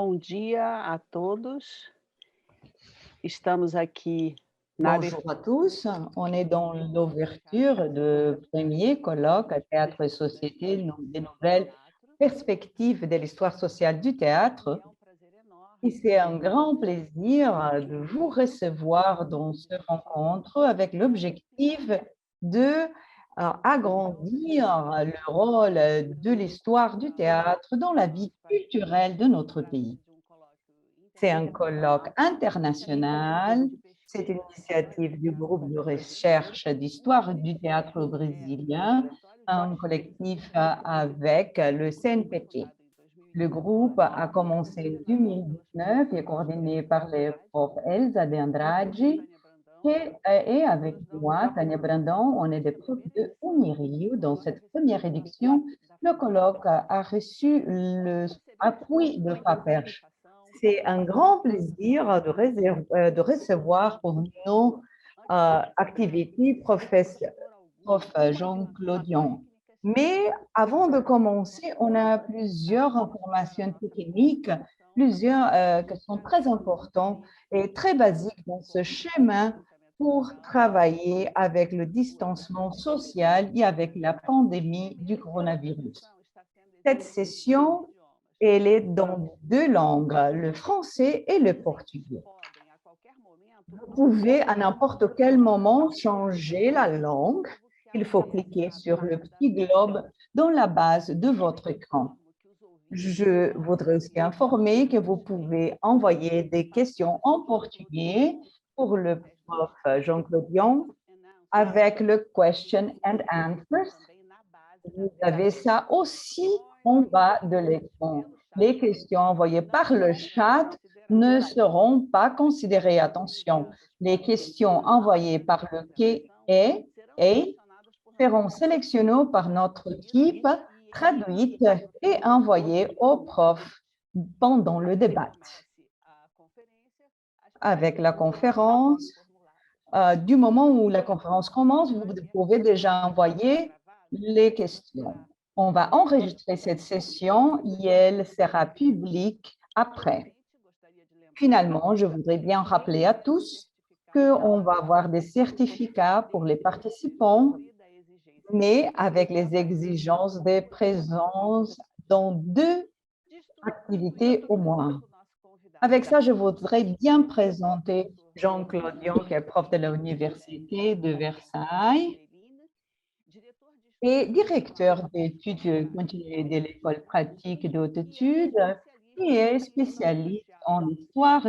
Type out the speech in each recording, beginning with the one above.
Bom dia a todos. Estamos aqui na Bonjour à tous, on est dans l'ouverture du premier colloque Théâtre et Société, des nouvelles perspectives de l'histoire sociale du théâtre. Et c'est un grand plaisir de vous recevoir dans cette rencontre avec l'objectif de agrandir le rôle de l'histoire du théâtre dans la vie culturelle de notre pays. C'est un colloque international. C'est une initiative du groupe de recherche d'histoire du théâtre brésilien, un collectif avec le CNPq. Le groupe a commencé en 2019 et est coordonné par les profs Elsa de Andrade et avec moi, Tania Brandon, on est des profs de Unirio. Dans cette première édition, le colloque a reçu l'appui de FAPERJ. C'est un grand plaisir de recevoir pour nos activités prof Jean-Claude Dion. Mais avant de commencer, on a plusieurs informations techniques, plusieurs qui sont très importantes et très basiques dans ce chemin pour travailler avec le distancement social et avec la pandémie du coronavirus. Cette session, elle est dans deux langues, le français et le portugais. Vous pouvez à n'importe quel moment changer la langue. Il faut cliquer sur le petit globe dans la base de votre écran. Je voudrais aussi informer que vous pouvez envoyer des questions en portugais pour le prof Jean-Claude Dion avec le question and answers. Vous avez ça aussi en bas de l'écran. Les questions envoyées par le chat ne seront pas considérées. Attention, les questions envoyées par le Q&A seront sélectionnées par notre équipe, traduites et envoyées au prof pendant le débat. Avec la conférence, du moment où la conférence commence, vous pouvez déjà envoyer les questions. On va enregistrer cette session et elle sera publique après. Finalement, je voudrais bien rappeler à tous qu'on va avoir des certificats pour les participants, mais avec les exigences de présence dans 2 activités au moins. Avec ça, je voudrais bien présenter Jean-Claude Dion, qui est prof de l'Université de Versailles et directeur d'études continuées de l'École pratique de haute études et est spécialiste en histoire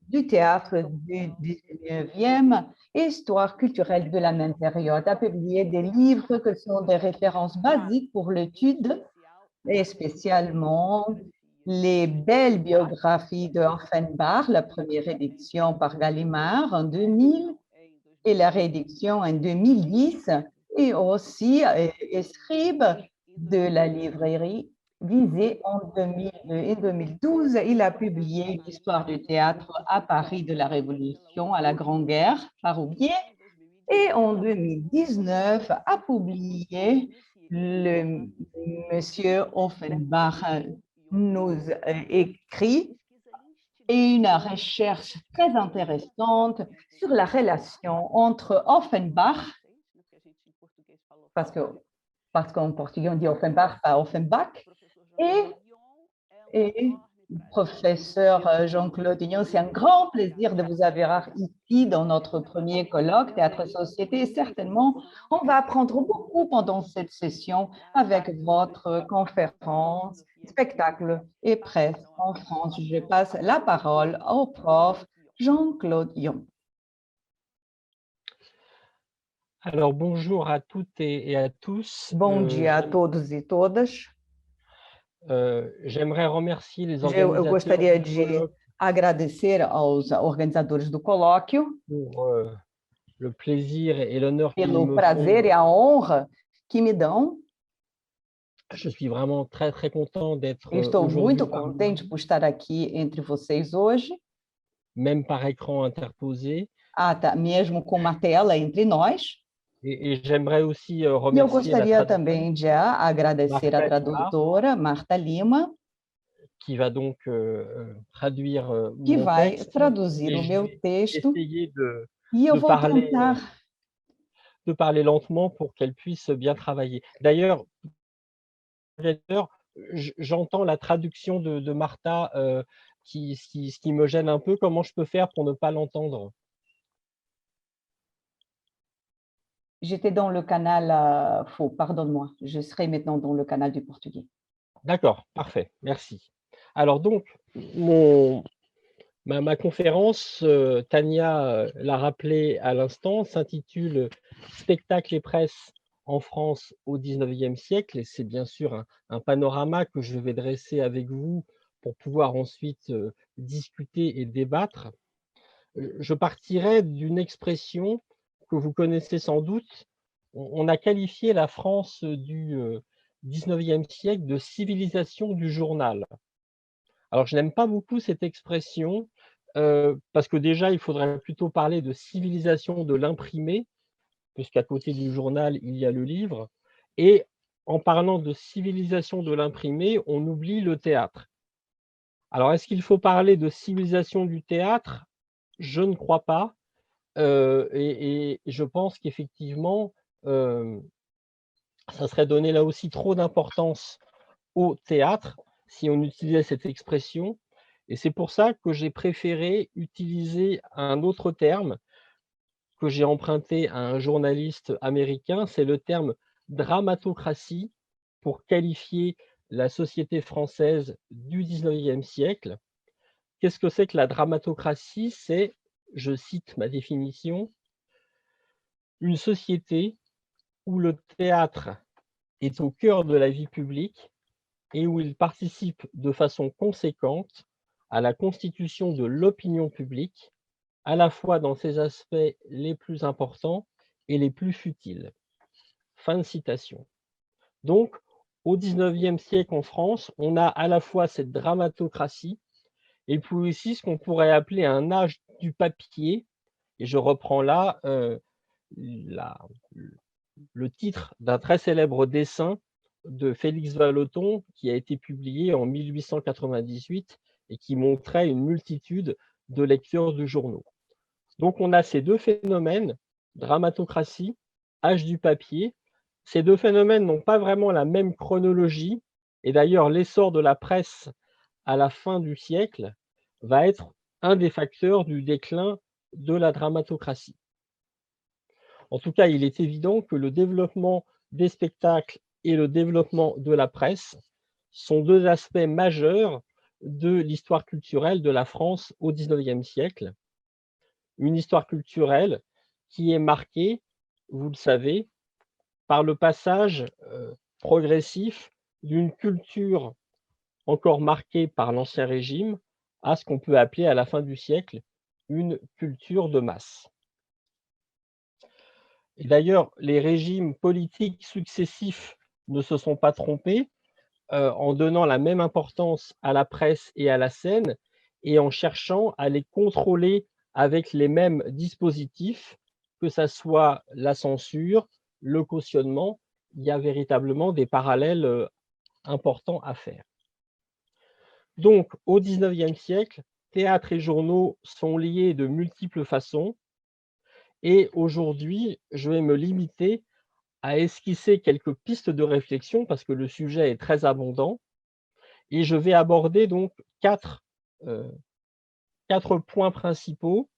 du théâtre du 19e et histoire culturelle de la même période. A publié des livres qui sont des références basiques pour l'étude et spécialement les belles biographies de Offenbach, la première édition par Gallimard en 2000 et la réédition en 2010, et aussi Scribe de la librairie Visée en 2002 et 2012. Il a publié une histoire du théâtre à Paris de la Révolution à la Grande Guerre, Faroubier, et en 2019 a publié le Monsieur Offenbach nous écrit et une recherche très intéressante sur la relation entre Offenbach, parce qu'en portugais on dit Offenbach, pas Offenbach, et professeur Jean-Claude Dion, c'est un grand plaisir de vous avoir ici dans notre premier colloque Théâtre et Société. Et certainement, on va apprendre beaucoup pendant cette session avec votre conférence, spectacle et presse en France. Je passe la parole au prof Jean-Claude Dion. Alors, bonjour à toutes et à tous. Bom dia a todos e todas. J'aimerais remercier les Eu organisateurs gostaria du de colloque agradecer aos organizadores do colóquio pour le plaisir et l'honneur qu'ils pelo me prazer font. e a honra que me dão. Je suis vraiment très content d'être Estou muito aujourd'hui parmi contente por estar aqui entre vocês hoje, vous, même par écran interposé. mesmo com uma tela entre nós. Et j'aimerais aussi E eu remercier la gostaria traductrice também de agradecer a Marta Lima, tradutora Marta Lima, qui va donc traduire que mon vai texte traduzir et o je meu vais texto essayer e eu de vou parler, tentar. de parler lentement pour qu'elle puisse bien travailler. D'ailleurs, j'entends la traduction de Martha ce qui me gêne un peu. Comment je peux faire pour ne pas l'entendre? J'étais dans le canal faux, pardonne-moi. Je serai maintenant dans le canal du portugais. D'accord, parfait, merci. Alors donc, mon ma conférence, Tania l'a rappelé à l'instant, s'intitule «Spectacle et presse en France au XIXe siècle» et c'est bien sûr un panorama que je vais dresser avec vous pour pouvoir ensuite, discuter et débattre. Je partirai d'une expression que vous connaissez sans doute. On a qualifié la France du, XIXe siècle de civilisation du journal. Alors, je n'aime pas beaucoup cette expression, parce que déjà, il faudrait plutôt parler de civilisation de l'imprimé, puisqu'à côté du journal, il y a le livre et en parlant de civilisation de l'imprimé, on oublie le théâtre. Alors, est-ce qu'il faut parler de civilisation du théâtre? Je ne crois pas, et je pense qu'effectivement, hem, ça serait donner là aussi trop d'importance au théâtre, si on utilisait cette expression et c'est pour ça que j'ai préféré utiliser un autre terme que j'ai emprunté à un journaliste américain, c'est le terme dramatocratie pour qualifier la société française du XIXe siècle. Qu'est-ce que c'est que la dramatocratie? C'est, je cite ma définition: «Une société où le théâtre est au cœur de la vie publique et où il participe de façon conséquente à la constitution de l'opinion publique, à la fois dans ses aspects les plus importants et les plus futiles». Fin de citation. Donc, au XIXe siècle en France, on a à la fois cette dramatocratie et puis aussi ce qu'on pourrait appeler un âge du papier et je reprends là, la le titre d'un très célèbre dessin de Félix Vallotton qui a été publié en 1898 et qui montrait une multitude de lectures de journaux. Donc on a ces 2 phénomènes, dramatocratie, âge du papier. Ces 2 phénomènes n'ont pas vraiment la même chronologie et d'ailleurs l'essor de la presse à la fin du siècle va être un des facteurs du déclin de la dramatocratie. En tout cas, il est évident que le développement des spectacles et le développement de la presse sont 2 aspects majeurs de l'histoire culturelle de la France au XIXe siècle. Une histoire culturelle qui est marquée, vous le savez, par le passage, progressif d'une culture encore marquée par l'Ancien Régime à ce qu'on peut appeler à la fin du siècle une culture de masse. Et d'ailleurs, les régimes politiques successifs ne se sont pas trompés, en donnant la même importance à la presse et à la scène et en cherchant à les contrôler avec les mêmes dispositifs, que ça soit la censure, le cautionnement. Il y a véritablement des parallèles, importants à faire. Donc au XIXe siècle, théâtre et journaux sont liés de multiples façons et aujourd'hui, je vais me limiter à esquisser quelques pistes de réflexion parce que le sujet est très abondant et je vais aborder donc 4 heu, 4 points principaux.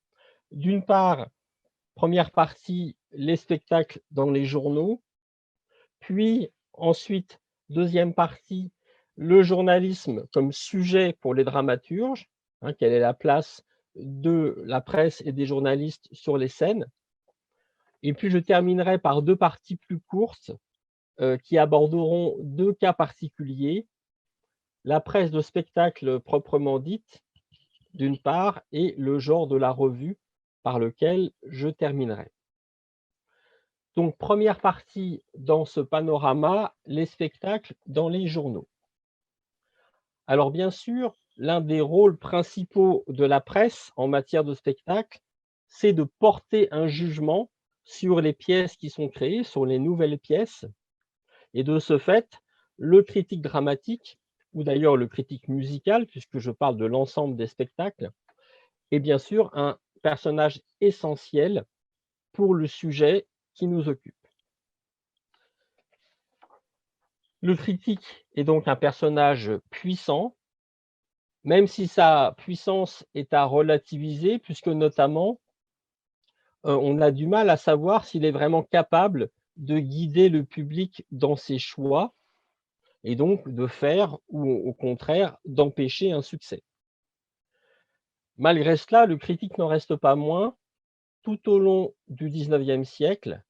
D'une part, première partie, les spectacles dans les journaux, puis ensuite, deuxième partie, le journalisme comme sujet pour les dramaturges, hein, quelle est la place de la presse et des journalistes sur les scènes? Et puis je terminerai par 2 parties plus courtes, qui aborderont 2 cas particuliers, la presse de spectacle proprement dite, d'une part, et le genre de la revue, par lequel je terminerai. Donc première partie dans ce panorama, les spectacles dans les journaux. Alors bien sûr, l'un des rôles principaux de la presse en matière de spectacle, c'est de porter un jugement sur les pièces qui sont créées, sur les nouvelles pièces et de ce fait, le critique dramatique ou d'ailleurs le critique musical, puisque je parle de l'ensemble des spectacles, est bien sûr un personnage essentiel pour le sujet qui nous occupe. Le critique est donc un personnage puissant, même si sa puissance est à relativiser, puisque notamment, on a du mal à savoir s'il est vraiment capable de guider le public dans ses choix et donc de faire ou au contraire d'empêcher un succès. Malgré cela, le critique n'en reste pas moins, tout au long du XIXe siècle,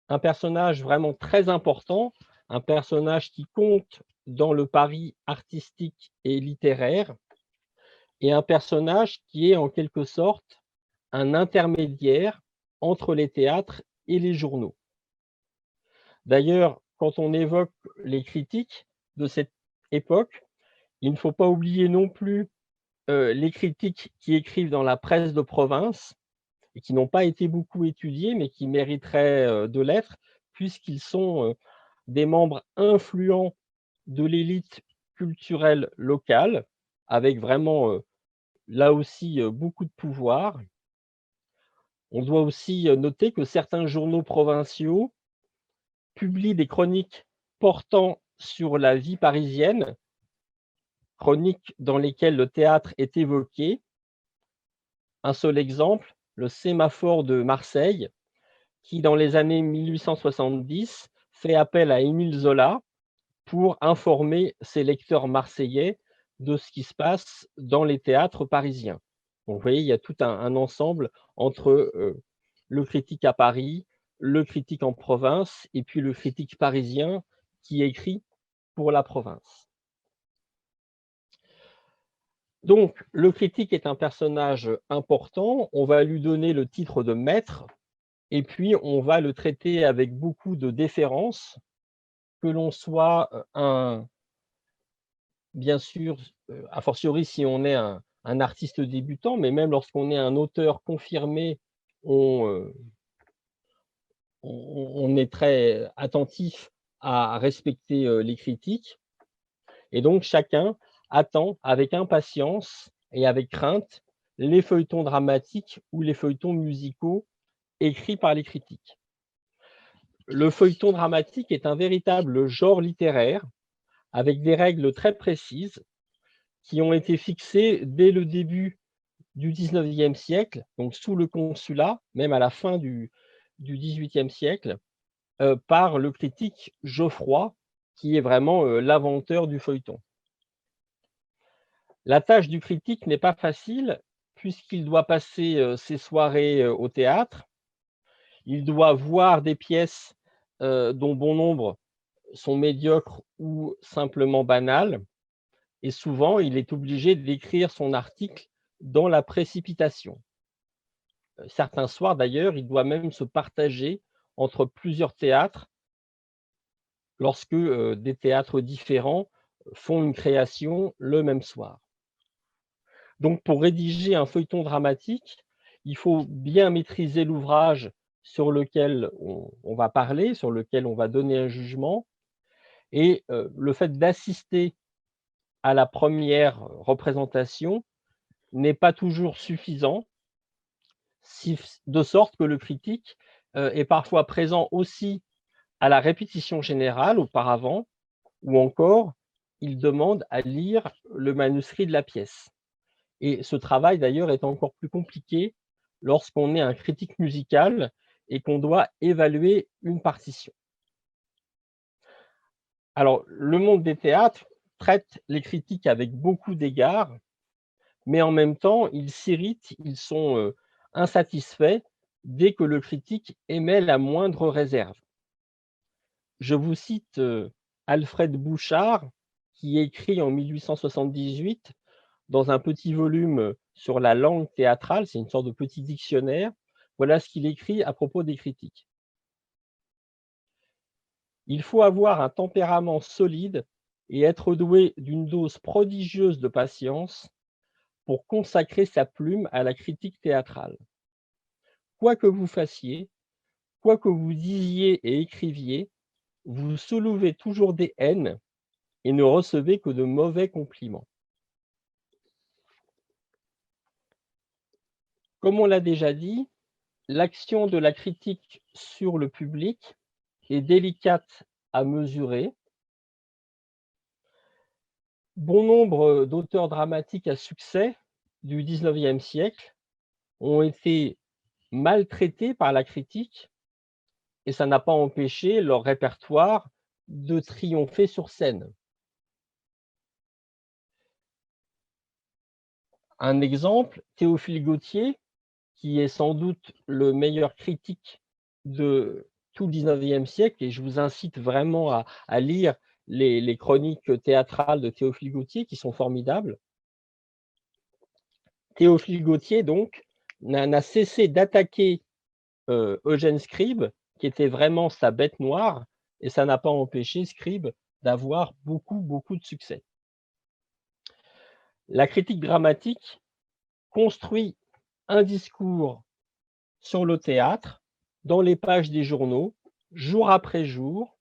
un personnage vraiment très important, un personnage qui compte dans le pari artistique et littéraire, et un personnage qui est en quelque sorte un intermédiaire entre les théâtres et les journaux. D'ailleurs, quand on évoque les critiques de cette époque, il ne faut pas oublier non plus les critiques qui écrivent dans la presse de province et qui n'ont pas été beaucoup étudiés, mais qui mériteraient de l'être, puisqu'ils sont des membres influents de l'élite culturelle locale, avec vraiment, là aussi, beaucoup de pouvoir. On doit aussi noter que certains journaux provinciaux publient des chroniques portant sur la vie parisienne, chroniques dans lesquelles le théâtre est évoqué. Un seul exemple, le Sémaphore de Marseille, qui dans les années 1870 fait appel à Émile Zola pour informer ses lecteurs marseillais de ce qui se passe dans les théâtres parisiens. Donc, vous voyez, il y a tout un ensemble entre le critique à Paris, le critique en province et puis le critique parisien qui écrit pour la province. Donc, le critique est un personnage important, on va lui donner le titre de maître, et puis on va le traiter avec beaucoup de déférence, que l'on soit bien sûr, a fortiori si on est un artiste débutant, mais même lorsqu'on est un auteur confirmé, on est très attentif à respecter les critiques. Et donc chacun attend avec impatience et avec crainte les feuilletons dramatiques ou les feuilletons musicaux écrits par les critiques. Le feuilleton dramatique est un véritable genre littéraire avec des règles très précises qui ont été fixées dès le début du XIXe siècle, donc sous le Consulat, même à la fin du XVIIIe siècle, par le critique Geoffroy, qui est vraiment l'inventeur du feuilleton. La tâche du critique n'est pas facile, puisqu'il doit passer ses soirées au théâtre, il doit voir des pièces dont bon nombre sont médiocres ou simplement banales, et souvent il est obligé d'écrire son article dans la précipitation. Certains soirs d'ailleurs, il doit même se partager entre plusieurs théâtres lorsque des théâtres différents font une création le même soir. Donc pour rédiger un feuilleton dramatique, il faut bien maîtriser l'ouvrage sur lequel on va parler, sur lequel on va donner un jugement, et le fait d'assister à la première représentation n'est pas toujours suffisant, de sorte que le critique est parfois présent aussi à la répétition générale auparavant, ou encore il demande à lire le manuscrit de la pièce. Et ce travail d'ailleurs est encore plus compliqué lorsqu'on est un critique musical et qu'on doit évaluer une partition. Alors, le monde des théâtres traite les critiques avec beaucoup d'égards, mais en même temps, ils s'irritent, ils sont insatisfaits dès que le critique émet la moindre réserve. Je vous cite Alfred Bouchard, qui écrit en 1878 dans un petit volume sur la langue théâtrale, c'est une sorte de petit dictionnaire. Voilà ce qu'il écrit à propos des critiques. Il faut avoir un tempérament solide et être doué d'une dose prodigieuse de patience pour consacrer sa plume à la critique théâtrale. Quoi que vous fassiez, quoi que vous disiez et écriviez, vous soulevez toujours des haines et ne recevez que de mauvais compliments. Comme on l'a déjà dit, l'action de la critique sur le public est délicate à mesurer. Bon nombre d'auteurs dramatiques à succès du XIXe siècle ont été maltraités par la critique et ça n'a pas empêché leur répertoire de triompher sur scène. Un exemple, Théophile Gautier, qui est sans doute le meilleur critique de tout le XIXe siècle, et je vous incite vraiment à lire les chroniques théâtrales de Théophile Gautier, qui sont formidables. Théophile Gautier, donc, n'a cessé d'attaquer Eugène Scribe, qui était vraiment sa bête noire, et ça n'a pas empêché Scribe d'avoir beaucoup de succès. La critique dramatique construit un discours sur le théâtre, dans les pages des journaux, jour après jour,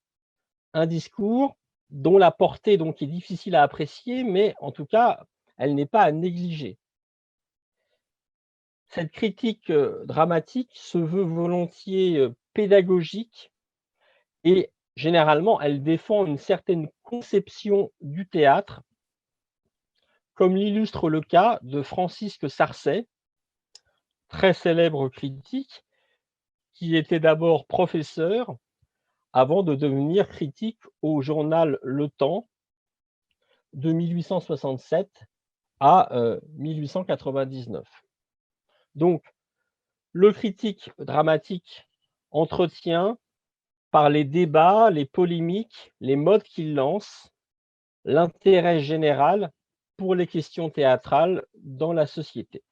un discours dont la portée donc est difficile à apprécier, mais en tout cas, elle n'est pas à négliger. Cette critique dramatique se veut volontiers pédagogique et généralement, elle défend une certaine conception du théâtre, comme l'illustre le cas de Francisque Sarcey, très célèbre critique, qui était d'abord professeur avant de devenir critique au journal Le Temps de 1867 à 1899. Donc, le critique dramatique entretient, par les débats, les polémiques, les modes qu'il lance, l'intérêt général pour les questions théâtrales dans la société.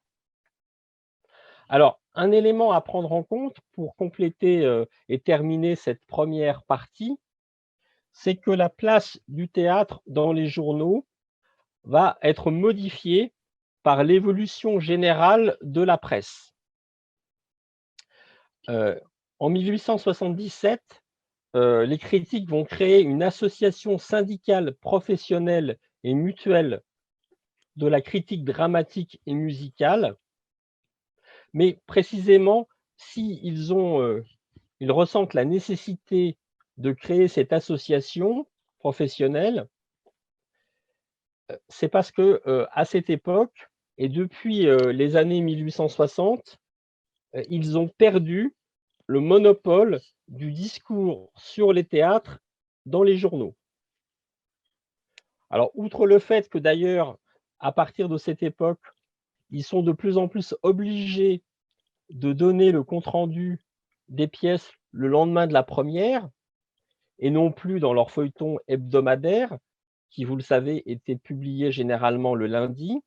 Alors, un élément à prendre en compte pour compléter et terminer cette première partie, c'est que la place du théâtre dans les journaux va être modifiée par l'évolution générale de la presse. En 1877, les critiques vont créer une association syndicale professionnelle et mutuelle de la critique dramatique et musicale, mais précisément, s'ils ils ressentent la nécessité de créer cette association professionnelle, c'est parce que à cette époque et depuis les années 1860, ils ont perdu le monopole du discours sur les théâtres dans les journaux. Alors, outre le fait que d'ailleurs, à partir de cette époque, ils sont de plus en plus obligés de donner le compte-rendu des pièces le lendemain de la première, et non plus dans leur feuilleton hebdomadaire, qui, vous le savez, était publié généralement le lundi.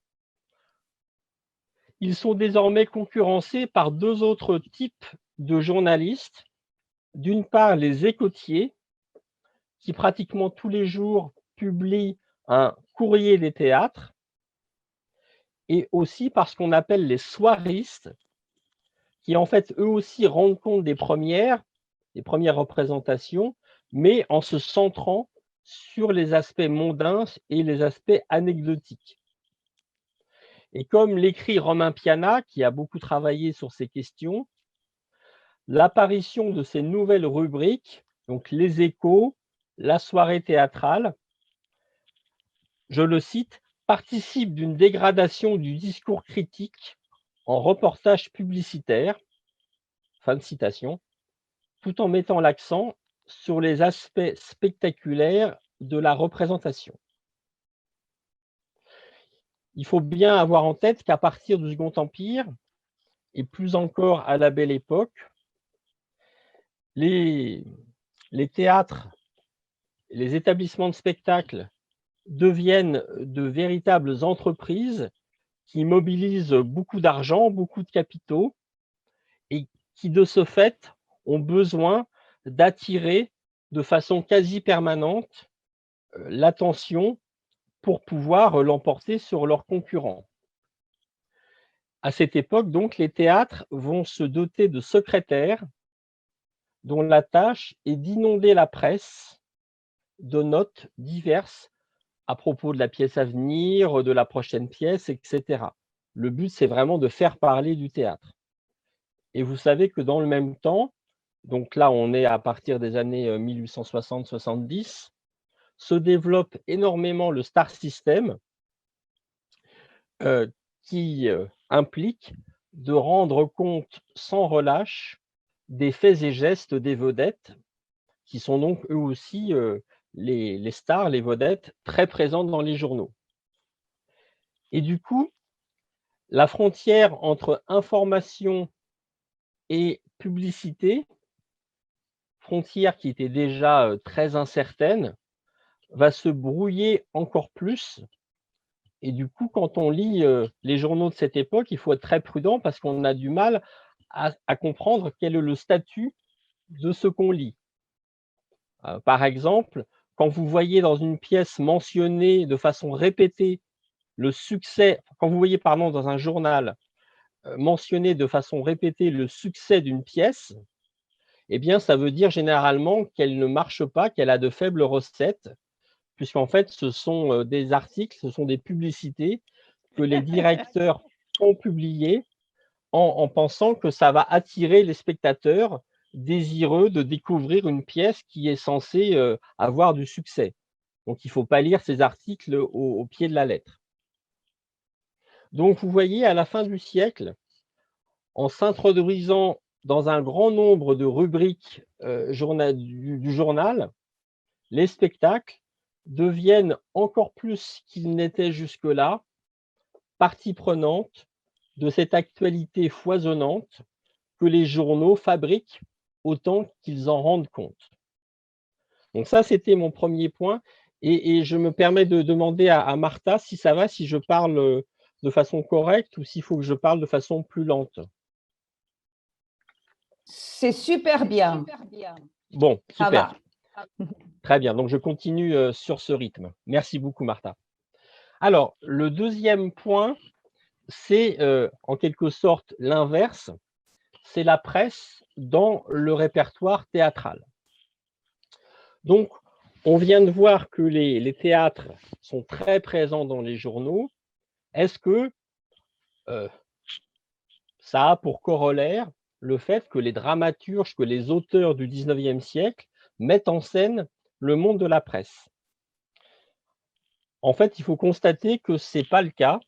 Ils sont désormais concurrencés par deux autres types de journalistes. D'une part, les écotiers, qui pratiquement tous les jours publient un courrier des théâtres, et aussi par ce qu'on appelle les soiristes, qui en fait eux aussi rendent compte des premières représentations, mais en se centrant sur les aspects mondains et les aspects anecdotiques. Et comme l'écrit Romain Piana, qui a beaucoup travaillé sur ces questions, l'apparition de ces nouvelles rubriques, donc les échos, la soirée théâtrale, je le cite, participe d'une dégradation du discours critique en reportage publicitaire, fin de citation, tout en mettant l'accent sur les aspects spectaculaires de la représentation. Il faut bien avoir en tête qu'à partir du Second Empire, et plus encore à la Belle Époque, les théâtres, les établissements de spectacle deviennent de véritables entreprises qui mobilisent beaucoup d'argent, beaucoup de capitaux, et qui, de ce fait, ont besoin d'attirer de façon quasi permanente l'attention pour pouvoir l'emporter sur leurs concurrents. À cette époque, donc, les théâtres vont se doter de secrétaires dont la tâche est d'inonder la presse de notes diverses à propos de la pièce à venir, de la prochaine pièce, etc. Le but, c'est vraiment de faire parler du théâtre. Et vous savez que dans le même temps, donc là, on est à partir des années 1860-70, se développe énormément le star system, qui implique de rendre compte sans relâche des faits et gestes des vedettes, qui sont donc eux aussi les stars, les vedettes, très présentes dans les journaux. Et du coup, la frontière entre information et publicité, frontière qui était déjà très incertaine, va se brouiller encore plus. Et du coup, quand on lit les journaux de cette époque, il faut être très prudent parce qu'on a du mal à comprendre quel est le statut de ce qu'on lit. Par exemple, quand vous voyez dans une pièce mentionner de façon répétée le succès, quand vous voyez, pardon, dans un journal mentionner de façon répétée le succès d'une pièce, eh bien, ça veut dire généralement qu'elle ne marche pas, qu'elle a de faibles recettes, puisqu'en fait, ce sont des articles, ce sont des publicités que les directeurs font publier en pensant que ça va attirer les spectateurs désireux de découvrir une pièce qui est censée avoir du succès. Donc, il ne faut pas lire ces articles au pied de la lettre. Donc, vous voyez, à la fin du siècle, en s'introduisant dans un grand nombre de rubriques du journal, les spectacles deviennent encore plus qu'ils n'étaient jusque-là partie prenante de cette actualité foisonnante que les journaux fabriquent autant qu'ils en rendent compte. Donc ça, c'était mon premier point. Et je me permets de demander à Martha si ça va, si je parle de façon correcte ou s'il faut que je parle de façon plus lente. C'est super bien. Bon, Ça super. va. Très bien, donc je continue sur ce rythme. Merci beaucoup, Martha. Alors, le deuxième point, c'est en quelque sorte l'inverse, c'est la presse dans le répertoire théâtral. Donc, on vient de voir que les théâtres sont très présents dans les journaux. Est-ce que ça a pour corollaire le fait que les dramaturges, que les auteurs du 19e siècle mettent en scène le monde de la presse? En fait, il faut constater que ce n'est pas le cas,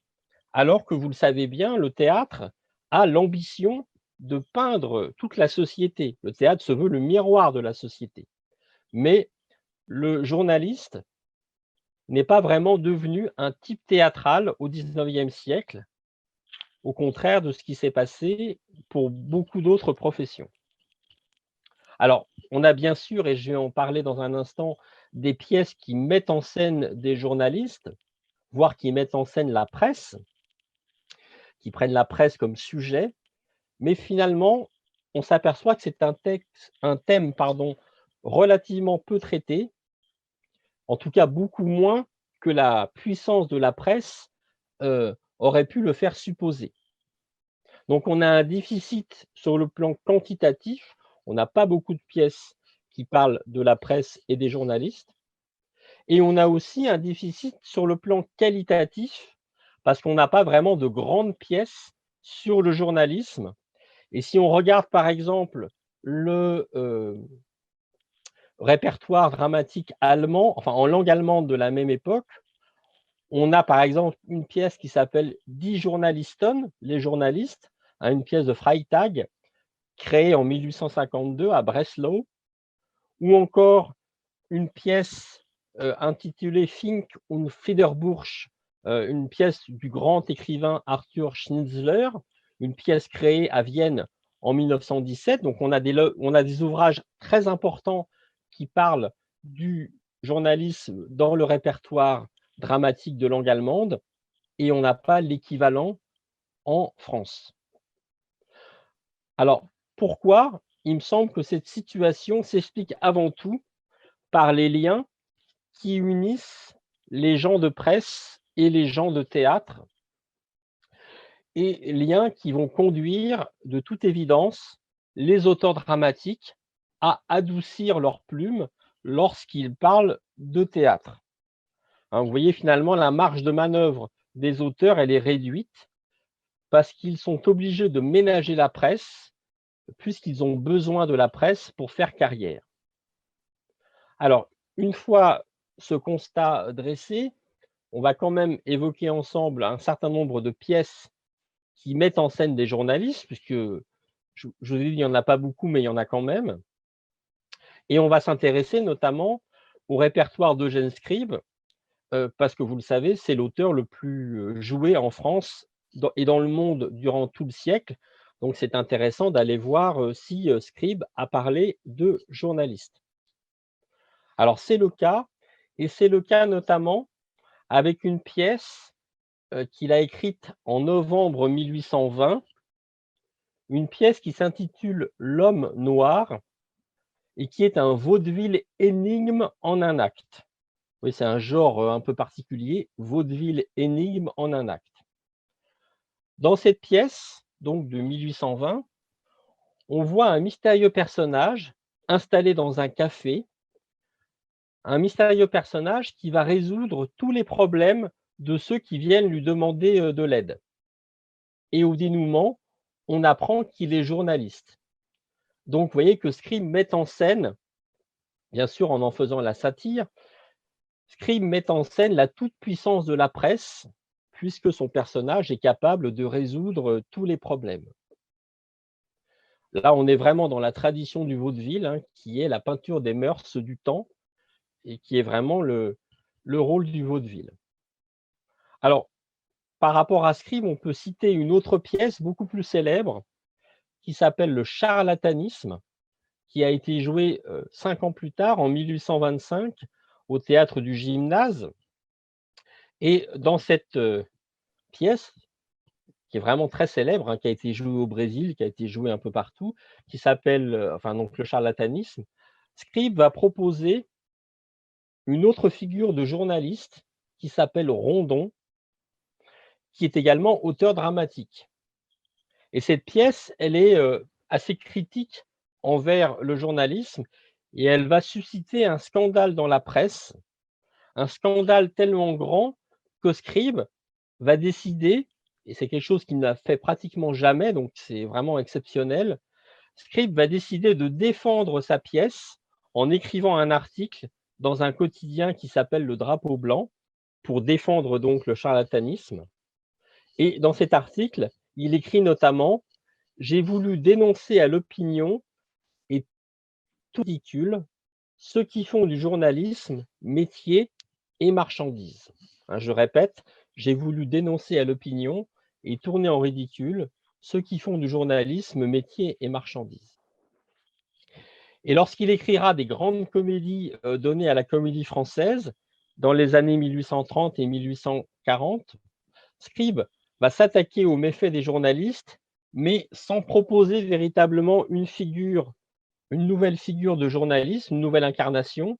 alors que vous le savez bien, le théâtre a l'ambition de peindre toute la société. Le théâtre se veut le miroir de la société. Mais le journaliste n'est pas vraiment devenu un type théâtral au 19e siècle, au contraire de ce qui s'est passé pour beaucoup d'autres professions. Alors, on a bien sûr, et je vais en parler dans un instant, des pièces qui mettent en scène des journalistes, voire qui mettent en scène la presse, qui prennent la presse comme sujet, mais finalement, on s'aperçoit que c'est un thème relativement peu traité, en tout cas beaucoup moins que la puissance de la presse aurait pu le faire supposer. Donc on a un déficit sur le plan quantitatif, on n'a pas beaucoup de pièces qui parlent de la presse et des journalistes, et on a aussi un déficit sur le plan qualitatif, parce qu'on n'a pas vraiment de grandes pièces sur le journalisme. Et si on regarde par exemple le répertoire dramatique allemand, enfin en langue allemande de la même époque, on a par exemple une pièce qui s'appelle Die Journalisten, les journalistes, une pièce de Freytag, créée en 1852 à Breslau, ou encore une pièce intitulée Fink und Federbusch, une pièce du grand écrivain Arthur Schnitzler, une pièce créée à Vienne en 1917. Donc on a des ouvrages très importants qui parlent du journalisme dans le répertoire dramatique de langue allemande, et on n'a pas l'équivalent en France. Alors, pourquoi? Il me semble que cette situation s'explique avant tout par les liens qui unissent les gens de presse et les gens de théâtre, et liens qui vont conduire, de toute évidence, les auteurs dramatiques à adoucir leur plume lorsqu'ils parlent de théâtre. Hein, vous voyez, finalement, la marge de manœuvre des auteurs, elle est réduite parce qu'ils sont obligés de ménager la presse puisqu'ils ont besoin de la presse pour faire carrière. Alors, une fois ce constat dressé, on va quand même évoquer ensemble un certain nombre de pièces qui mettent en scène des journalistes, puisque je vous ai dit, il n'y en a pas beaucoup, mais il y en a quand même. Et on va s'intéresser notamment au répertoire d'Eugène Scribe, parce que vous le savez, c'est l'auteur le plus joué en France et dans le monde durant tout le siècle. Donc c'est intéressant d'aller voir si Scribe a parlé de journalistes. Alors c'est le cas, et c'est le cas notamment avec une pièce qu'il a écrite en novembre 1820, une pièce qui s'intitule L'homme noir et qui est un vaudeville énigme en un acte. Oui, c'est un genre un peu particulier, vaudeville énigme en un acte. Dans cette pièce, donc de 1820, on voit un mystérieux personnage installé dans un café, un mystérieux personnage qui va résoudre tous les problèmes de ceux qui viennent lui demander de l'aide. Et au dénouement, on apprend qu'il est journaliste. Donc, vous voyez que Scribe met en scène, bien sûr en faisant la satire, Scribe met en scène la toute-puissance de la presse, puisque son personnage est capable de résoudre tous les problèmes. Là, on est vraiment dans la tradition du vaudeville, hein, qui est la peinture des mœurs du temps, et qui est vraiment le rôle du vaudeville. Alors, par rapport à Scribe, on peut citer une autre pièce beaucoup plus célèbre, qui s'appelle le charlatanisme, qui a été joué 5 ans plus tard, en 1825, au théâtre du Gymnase. Et dans cette pièce, qui est vraiment très célèbre, hein, qui a été jouée au Brésil, qui a été jouée un peu partout, qui s'appelle donc le charlatanisme, Scribe va proposer une autre figure de journaliste qui s'appelle Rondon, qui est également auteur dramatique. Et cette pièce, elle est assez critique envers le journalisme et elle va susciter un scandale dans la presse, un scandale tellement grand que Scribe va décider, et c'est quelque chose qu'il n'a fait pratiquement jamais, donc c'est vraiment exceptionnel, Scribe va décider de défendre sa pièce en écrivant un article dans un quotidien qui s'appelle Le Drapeau Blanc, pour défendre donc le charlatanisme. Et dans cet article, il écrit notamment « J'ai voulu dénoncer à l'opinion et tout ridicule ceux qui font du journalisme métier et marchandise. » Je répète, j'ai voulu dénoncer à l'opinion et tourner en ridicule ceux qui font du journalisme métier et marchandise. Et lorsqu'il écrira des grandes comédies données à la Comédie Française, dans les années 1830 et 1840, Scribe va s'attaquer aux méfaits des journalistes, mais sans proposer véritablement une nouvelle figure de journalisme, une nouvelle incarnation.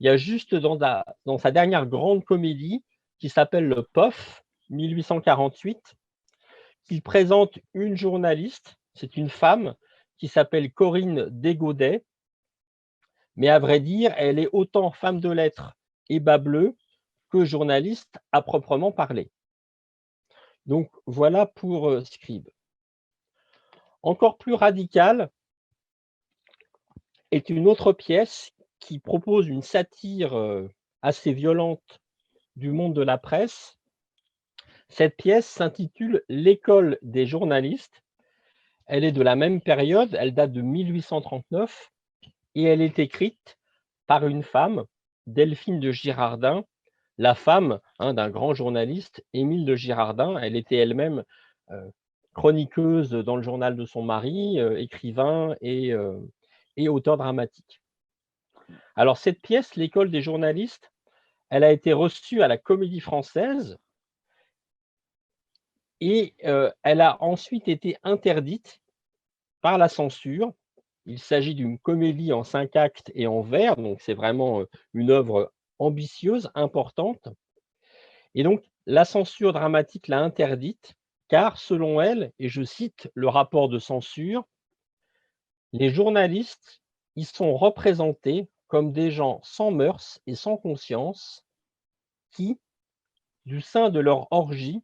Il y a juste dans sa dernière grande comédie, qui s'appelle Le POF, 1848, qu'il présente une journaliste, c'est une femme, qui s'appelle Corinne Desgaudet, mais à vrai dire, elle est autant femme de lettres et bas bleu que journaliste à proprement parler. Donc voilà pour Scribe. Encore plus radicale est une autre pièce qui propose une satire assez violente du monde de la presse. Cette pièce s'intitule L'école des journalistes. Elle est de la même période, elle date de 1839 et elle est écrite par une femme, Delphine de Girardin, la femme d'un grand journaliste, Émile de Girardin. Elle était elle-même chroniqueuse dans le journal de son mari, écrivain et auteur dramatique. Alors cette pièce, L'école des journalistes, elle a été reçue à la Comédie Française et elle a ensuite été interdite par la censure. Il s'agit d'une comédie en 5 actes et en vers, donc c'est vraiment une œuvre ambitieuse, importante. Et donc la censure dramatique l'a interdite, car selon elle, et je cite le rapport de censure, les journalistes y sont représentés comme des gens sans mœurs et sans conscience, qui, du sein de leur orgie,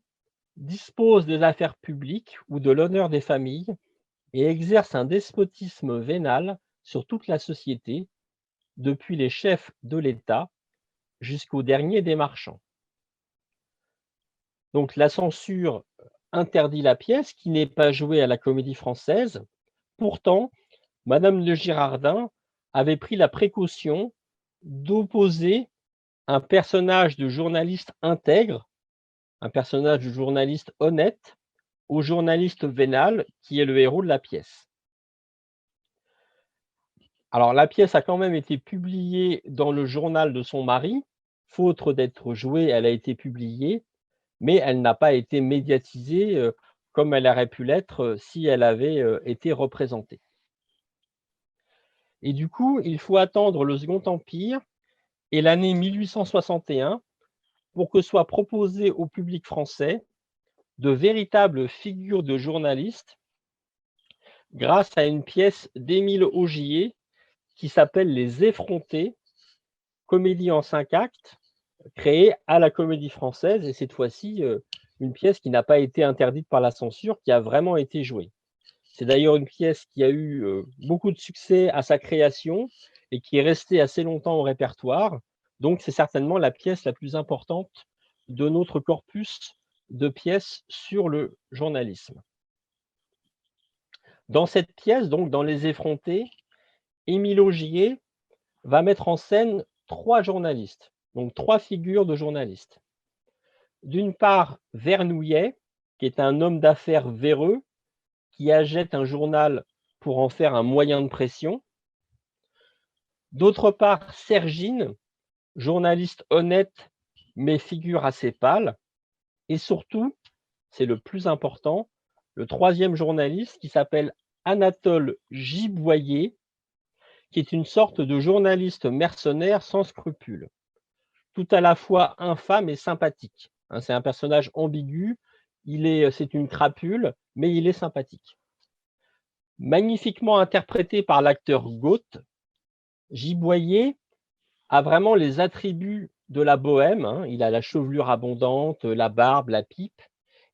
disposent des affaires publiques ou de l'honneur des familles et exercent un despotisme vénal sur toute la société, depuis les chefs de l'État jusqu'au dernier des marchands. Donc la censure interdit la pièce qui n'est pas jouée à la Comédie Française. Pourtant, Madame de Girardin avait pris la précaution d'opposer un personnage de journaliste intègre, un personnage de journaliste honnête, au journaliste vénal qui est le héros de la pièce. Alors la pièce a quand même été publiée dans le journal de son mari, faute d'être jouée, elle a été publiée, mais elle n'a pas été médiatisée comme elle aurait pu l'être si elle avait été représentée. Et du coup, il faut attendre le Second Empire et l'année 1861 pour que soient proposées au public français de véritables figures de journalistes grâce à une pièce d'Émile Augier qui s'appelle Les Effrontés, comédie en 5 actes, créée à la Comédie Française, et cette fois-ci, une pièce qui n'a pas été interdite par la censure, qui a vraiment été jouée. C'est d'ailleurs une pièce qui a eu beaucoup de succès à sa création et qui est restée assez longtemps au répertoire. Donc, c'est certainement la pièce la plus importante de notre corpus de pièces sur le journalisme. Dans cette pièce, donc dans Les Effrontés, Émile Augier va mettre en scène 3 journalistes, donc 3 figures de journalistes. D'une part, Vernouillet, qui est un homme d'affaires véreux, qui achète un journal pour en faire un moyen de pression. D'autre part, Sergine, journaliste honnête, mais figure assez pâle. Et surtout, c'est le plus important, le 3e journaliste qui s'appelle Anatole Giboyer, qui est une sorte de journaliste mercenaire sans scrupules, tout à la fois infâme et sympathique. C'est un personnage ambigu, c'est une crapule, mais il est sympathique. Magnifiquement interprété par l'acteur Gautte, Giboyer a vraiment les attributs de la bohème. Il a la chevelure abondante, la barbe, la pipe.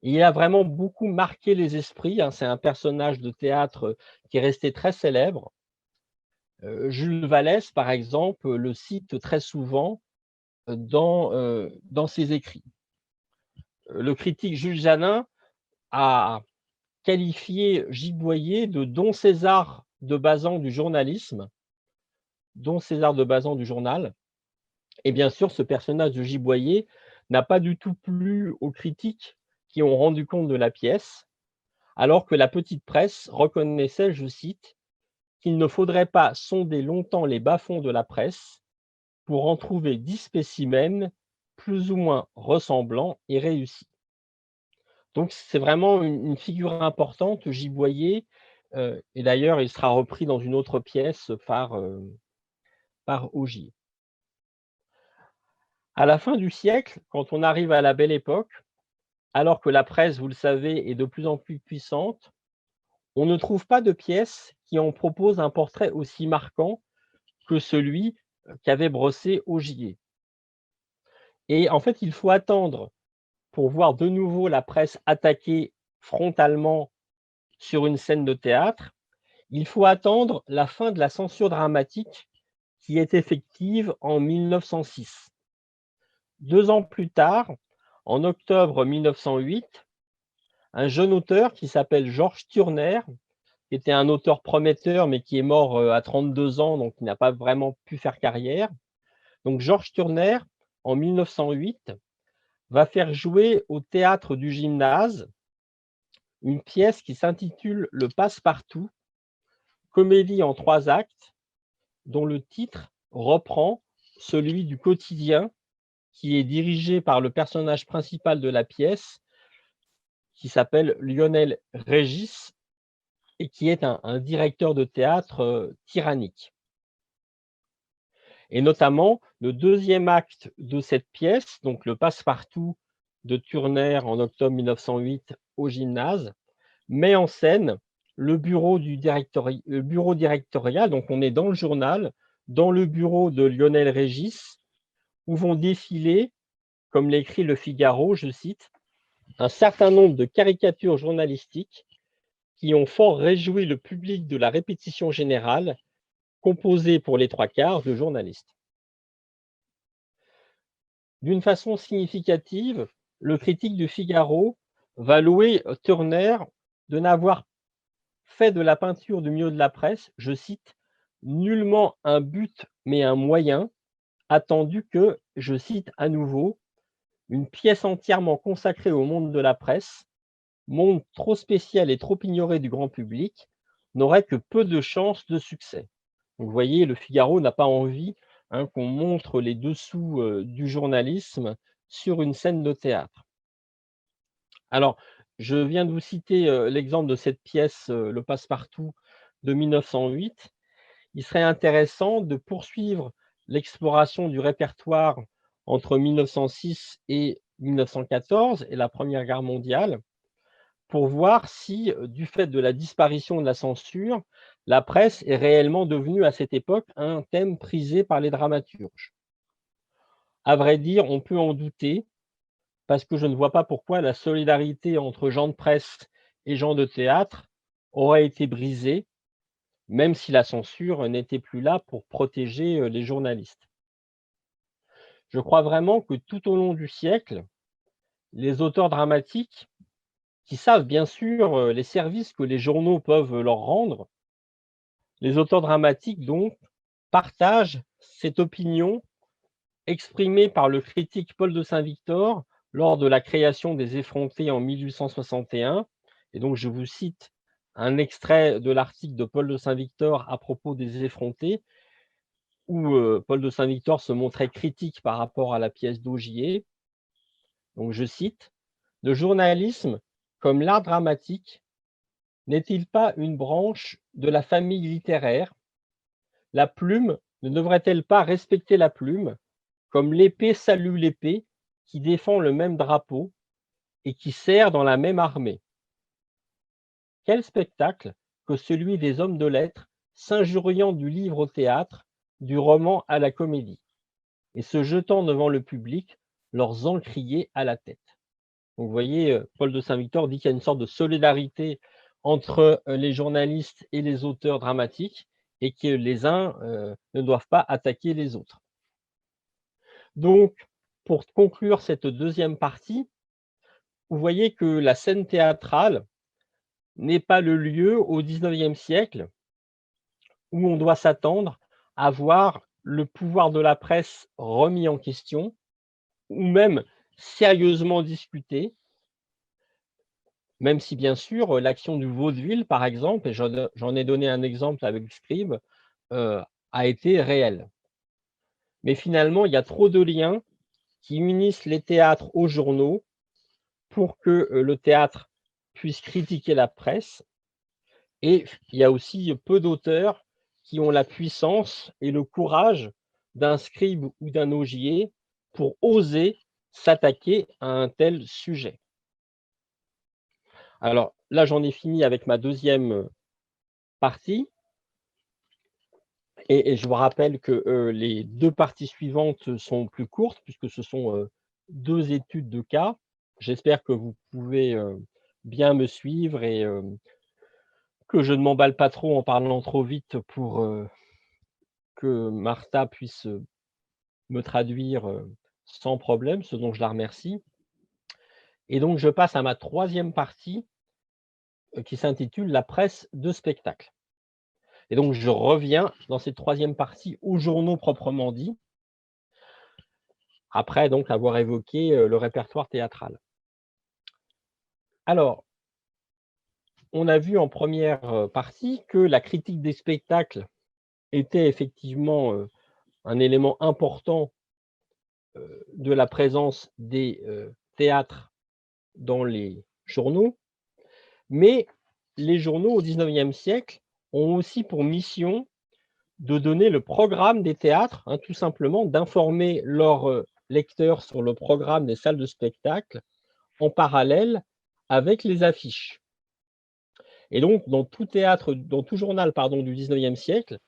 Et il a vraiment beaucoup marqué les esprits. C'est un personnage de théâtre qui est resté très célèbre. Jules Vallès, par exemple, le cite très souvent dans ses écrits. Le critique Jules Janin a qualifié Giboyer de Don César de Bazan du journalisme, Don César de Bazan du journal. Et bien sûr, ce personnage de Giboyer n'a pas du tout plu aux critiques qui ont rendu compte de la pièce, alors que la petite presse reconnaissait, je cite, qu'il ne faudrait pas sonder longtemps les bas-fonds de la presse pour en trouver 10 spécimens plus ou moins ressemblants et réussis. Donc c'est vraiment une figure importante, Giboyer, et d'ailleurs il sera repris dans une autre pièce par Augier. À la fin du siècle, quand on arrive à la Belle Époque, alors que la presse, vous le savez, est de plus en plus puissante, on ne trouve pas de pièce qui en propose un portrait aussi marquant que celui qu'avait brossé Augier. Et en fait, il faut attendre pour voir de nouveau la presse attaquer frontalement sur une scène de théâtre, il faut attendre la fin de la censure dramatique qui est effective en 1906. 2 ans plus tard, en octobre 1908, un jeune auteur qui s'appelle Georges Turner, qui était un auteur prometteur mais qui est mort à 32 ans, donc il n'a pas vraiment pu faire carrière. Donc Georges Turner, en 1908, va faire jouer au théâtre du Gymnase une pièce qui s'intitule Le Passe-Partout, comédie en 3 actes, dont le titre reprend celui du quotidien qui est dirigé par le personnage principal de la pièce, qui s'appelle Lionel Régis, et qui est un directeur de théâtre tyrannique. Et notamment, le 2e acte de cette pièce, donc le Passe-Partout de Turner en octobre 1908 au Gymnase, met en scène le bureau directorial, donc on est dans le journal, dans le bureau de Lionel Régis, où vont défiler comme l'écrit Le Figaro, je cite, « un certain nombre de caricatures journalistiques qui ont fort réjoui le public de la répétition générale, composée pour les 3/4 de journalistes. » D'une façon significative, le critique du Figaro va louer Turner de n'avoir fait de la peinture du milieu de la presse, je cite, « nullement un but mais un moyen, attendu que, je cite à nouveau, une pièce entièrement consacrée au monde de la presse, monde trop spécial et trop ignoré du grand public, n'aurait que peu de chances de succès. » Donc, vous voyez, le Figaro n'a pas envie qu'on montre les dessous du journalisme sur une scène de théâtre. Alors, je viens de vous citer l'exemple de cette pièce, Le Passe-Partout de 1908. Il serait intéressant de poursuivre l'exploration du répertoire entre 1906 et 1914 et la Première Guerre mondiale, pour voir si, du fait de la disparition de la censure, la presse est réellement devenue à cette époque un thème prisé par les dramaturges. À vrai dire, on peut en douter, parce que je ne vois pas pourquoi la solidarité entre gens de presse et gens de théâtre aurait été brisée, même si la censure n'était plus là pour protéger les journalistes. Je crois vraiment que tout au long du siècle, les auteurs dramatiques, qui savent bien sûr les services que les journaux peuvent leur rendre, les auteurs dramatiques donc partagent cette opinion exprimée par le critique Paul de Saint-Victor lors de la création des Effrontés en 1861. Et donc je vous cite un extrait de l'article de Paul de Saint-Victor à propos des Effrontés, où Paul de Saint-Victor se montrait critique par rapport à la pièce d'Augier. Donc je cite, « Le journalisme, comme l'art dramatique, n'est-il pas une branche de la famille littéraire? La plume ne devrait-elle pas respecter la plume, comme l'épée salue l'épée qui défend le même drapeau et qui sert dans la même armée? Quel spectacle que celui des hommes de lettres s'injuriant du livre au théâtre, du roman à la comédie, et se jetant devant le public, leurs encriers à la tête. » Donc vous voyez, Paul de Saint-Victor dit qu'il y a une sorte de solidarité entre les journalistes et les auteurs dramatiques, et que les uns ne doivent pas attaquer les autres. Donc, pour conclure cette deuxième partie, vous voyez que la scène théâtrale n'est pas le lieu au XIXe siècle où on doit s'attendre à voir le pouvoir de la presse remis en question, ou même sérieusement discuté, même si bien sûr l'action du vaudeville, par exemple, et j'en ai donné un exemple avec Scribe, a été réelle. Mais finalement, il y a trop de liens qui unissent les théâtres aux journaux pour que le théâtre puisse critiquer la presse. Et il y a aussi peu d'auteurs qui ont la puissance et le courage d'un Scribe ou d'un Augier pour oser s'attaquer à un tel sujet. Alors là, j'en ai fini avec ma deuxième partie. Et je vous rappelle que les deux parties suivantes sont plus courtes, puisque ce sont deux études de cas. J'espère que vous pouvez bien me suivre et que je ne m'emballe pas trop en parlant trop vite pour que Martha puisse me traduire sans problème, ce dont je la remercie. Et donc, je passe à ma troisième partie qui s'intitule « La presse de spectacle ». Et donc, je reviens dans cette troisième partie aux journaux proprement dit, après donc avoir évoqué le répertoire théâtral. Alors, on a vu en première partie que la critique des spectacles était effectivement un élément important de la présence des théâtres dans les journaux, mais les journaux au XIXe siècle ont aussi pour mission de donner le programme des théâtres, tout simplement d'informer leurs lecteurs sur le programme des salles de spectacle en parallèle avec les affiches. Et donc, dans tout théâtre, dans tout journal du XIXe siècle,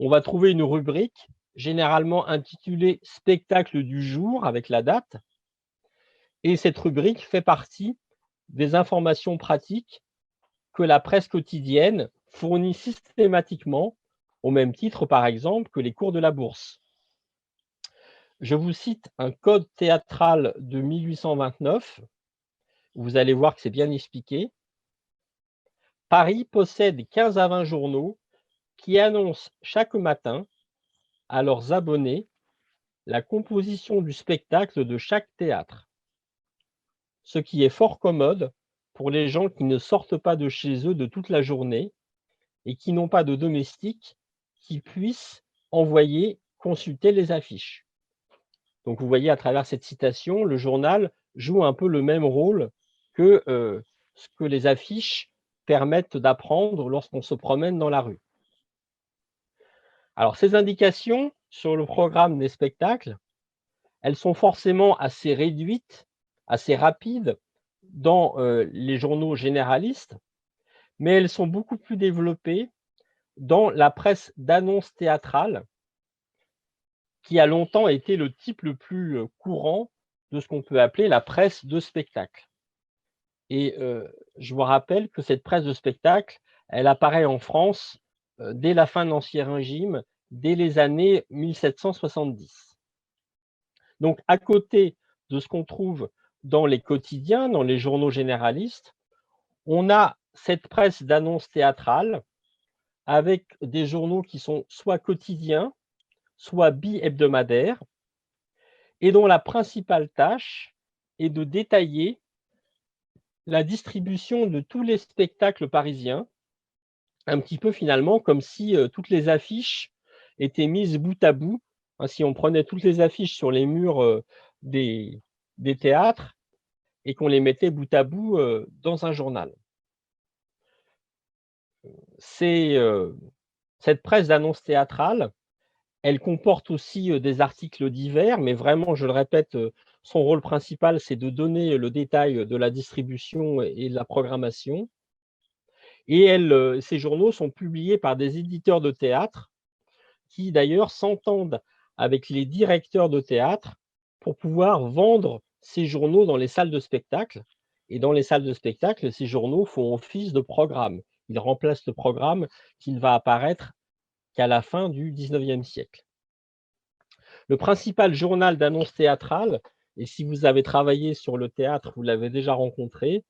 on va trouver une rubrique généralement intitulée « Spectacle du jour » avec la date, Et cette rubrique fait partie des informations pratiques que la presse quotidienne fournit systématiquement, au même titre, par exemple, que les cours de la bourse. Je vous cite un code théâtral de 1829. Vous allez voir que c'est bien expliqué. Paris possède 15 à 20 journaux qui annoncent chaque matin à leurs abonnés la composition du spectacle de chaque théâtre, ce qui est fort commode pour les gens qui ne sortent pas de chez eux de toute la journée et qui n'ont pas de domestiques qui puissent envoyer consulter les affiches. Donc vous voyez à travers cette citation, le journal joue un peu le même rôle que ce que les affiches permettent d'apprendre lorsqu'on se promène dans la rue. Alors ces indications sur le programme des spectacles, elles sont forcément assez réduites, assez rapides dans les journaux généralistes, mais elles sont beaucoup plus développées dans la presse d'annonces théâtrales, qui a longtemps été le type le plus courant de ce qu'on peut appeler la presse de spectacle. Et je vous rappelle que cette presse de spectacle, elle apparaît en France dès la fin de l'Ancien Régime, dès les années 1770. Donc, à côté de ce qu'on trouve dans les quotidiens, dans les journaux généralistes, on a cette presse d'annonces théâtrales avec des journaux qui sont soit quotidiens, soit bi-hebdomadaires, et dont la principale tâche est de détailler la distribution de tous les spectacles parisiens, un petit peu finalement comme si toutes les affiches étaient mises bout à bout. Si on prenait toutes les affiches sur les murs des théâtres et qu'on les mettait bout à bout dans un journal. Cette presse d'annonces théâtrales, elle comporte aussi des articles divers, mais vraiment, je le répète, son rôle principal, c'est de donner le détail de la distribution et de la programmation. Et ces journaux sont publiés par des éditeurs de théâtre qui, d'ailleurs, s'entendent avec les directeurs de théâtre pour pouvoir vendre ces journaux dans les salles de spectacle. Et dans les salles de spectacle, ces journaux font office de programme. Ils remplacent le programme qui ne va apparaître qu'à la fin du XIXe siècle. Le principal journal d'annonces théâtrales, et si vous avez travaillé sur le théâtre, vous l'avez déjà rencontré,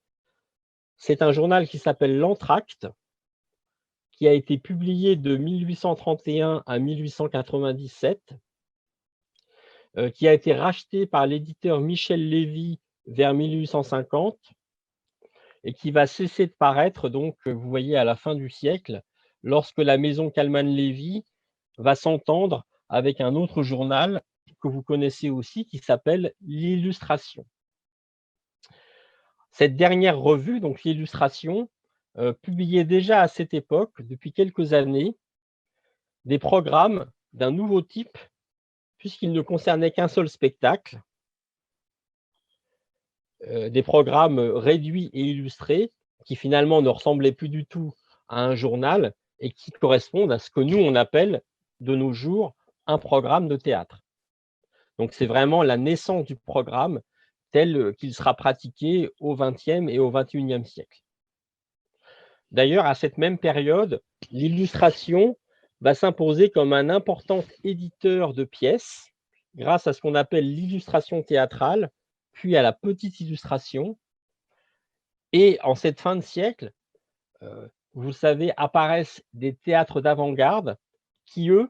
c'est un journal qui s'appelle l'Entracte, qui a été publié de 1831 à 1897, qui a été racheté par l'éditeur Michel Lévy vers 1850 et qui va cesser de paraître, donc, vous voyez, à la fin du siècle, lorsque la maison Calman-Lévy va s'entendre avec un autre journal que vous connaissez aussi, qui s'appelle l'Illustration. Cette dernière revue, donc l'Illustration, publiait déjà à cette époque, depuis quelques années, des programmes d'un nouveau type, puisqu'il ne concernait qu'un seul spectacle, des programmes réduits et illustrés, qui finalement ne ressemblaient plus du tout à un journal et qui correspondent à ce que nous, on appelle de nos jours un programme de théâtre. Donc c'est vraiment la naissance du programme tel qu'il sera pratiqué au XXe et au XXIe siècle. D'ailleurs, à cette même période, l'Illustration va s'imposer comme un important éditeur de pièces grâce à ce qu'on appelle l'illustration théâtrale, puis à la petite illustration. Et en cette fin de siècle, vous savez, apparaissent des théâtres d'avant-garde qui, eux,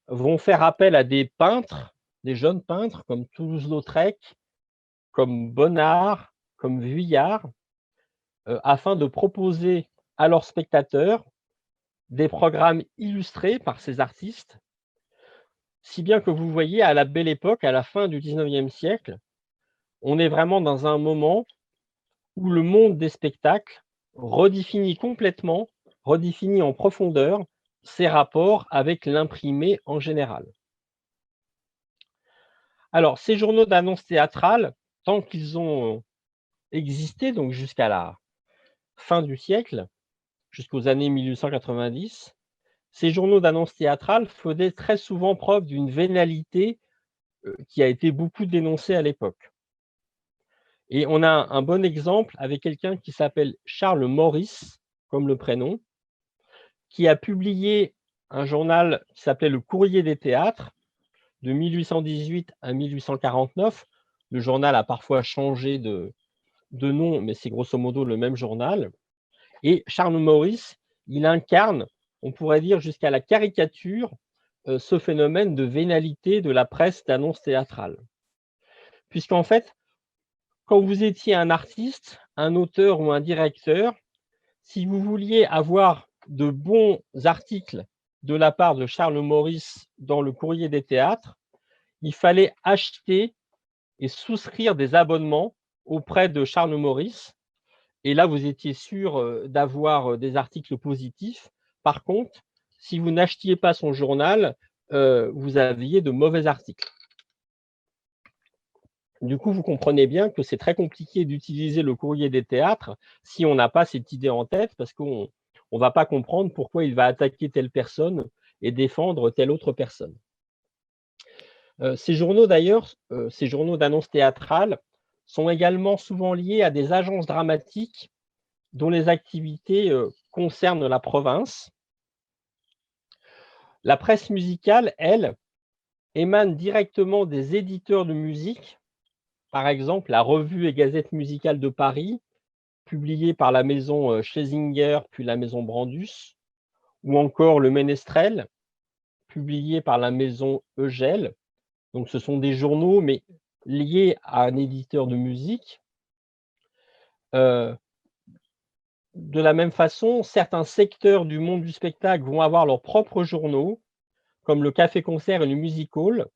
vont faire appel à des peintres, des jeunes peintres comme Toulouse-Lautrec, comme Bonnard, comme Vuillard, afin de proposer à leurs spectateurs des programmes illustrés par ces artistes, si bien que vous voyez, à la Belle Époque, à la fin du XIXe siècle, on est vraiment dans un moment où le monde des spectacles redéfinit complètement, redéfinit en profondeur ses rapports avec l'imprimé en général. Alors, ces journaux d'annonces théâtrales, tant qu'ils ont existé, donc jusqu'à la fin du siècle, jusqu'aux années 1890, ces journaux d'annonces théâtrales faisaient très souvent preuve d'une vénalité qui a été beaucoup dénoncée à l'époque. Et on a un bon exemple avec quelqu'un qui s'appelle Charles Maurice, comme le prénom, qui a publié un journal qui s'appelait Le Courrier des théâtres, de 1818 à 1849. Le journal a parfois changé de nom, mais c'est grosso modo le même journal. Et Charles Maurice, il incarne, on pourrait dire jusqu'à la caricature, ce phénomène de vénalité de la presse d'annonce théâtrale. Puisqu'en fait, quand vous étiez un artiste, un auteur ou un directeur, si vous vouliez avoir de bons articles de la part de Charles Maurice dans le Courrier des théâtres, il fallait acheter et souscrire des abonnements auprès de Charles Maurice. Et là, vous étiez sûr d'avoir des articles positifs. Par contre, si vous n'achetiez pas son journal, vous aviez de mauvais articles. Du coup, vous comprenez bien que c'est très compliqué d'utiliser le Courrier des théâtres si on n'a pas cette idée en tête, parce qu'on ne va pas comprendre pourquoi il va attaquer telle personne et défendre telle autre personne. Ces journaux, d'ailleurs, ces journaux d'annonces théâtrales, sont également souvent liés à des agences dramatiques dont les activités concernent la province. La presse musicale, elle, émane directement des éditeurs de musique. Par exemple, la Revue et Gazette musicale de Paris, publiée par la maison Schlesinger puis la maison Brandus, ou encore le Ménestrel, publié par la maison Eugel. Donc, ce sont des journaux, mais liés à un éditeur de musique. De la même façon, certains secteurs du monde du spectacle vont avoir leurs propres journaux, comme le Café-Concert et le Music Hall,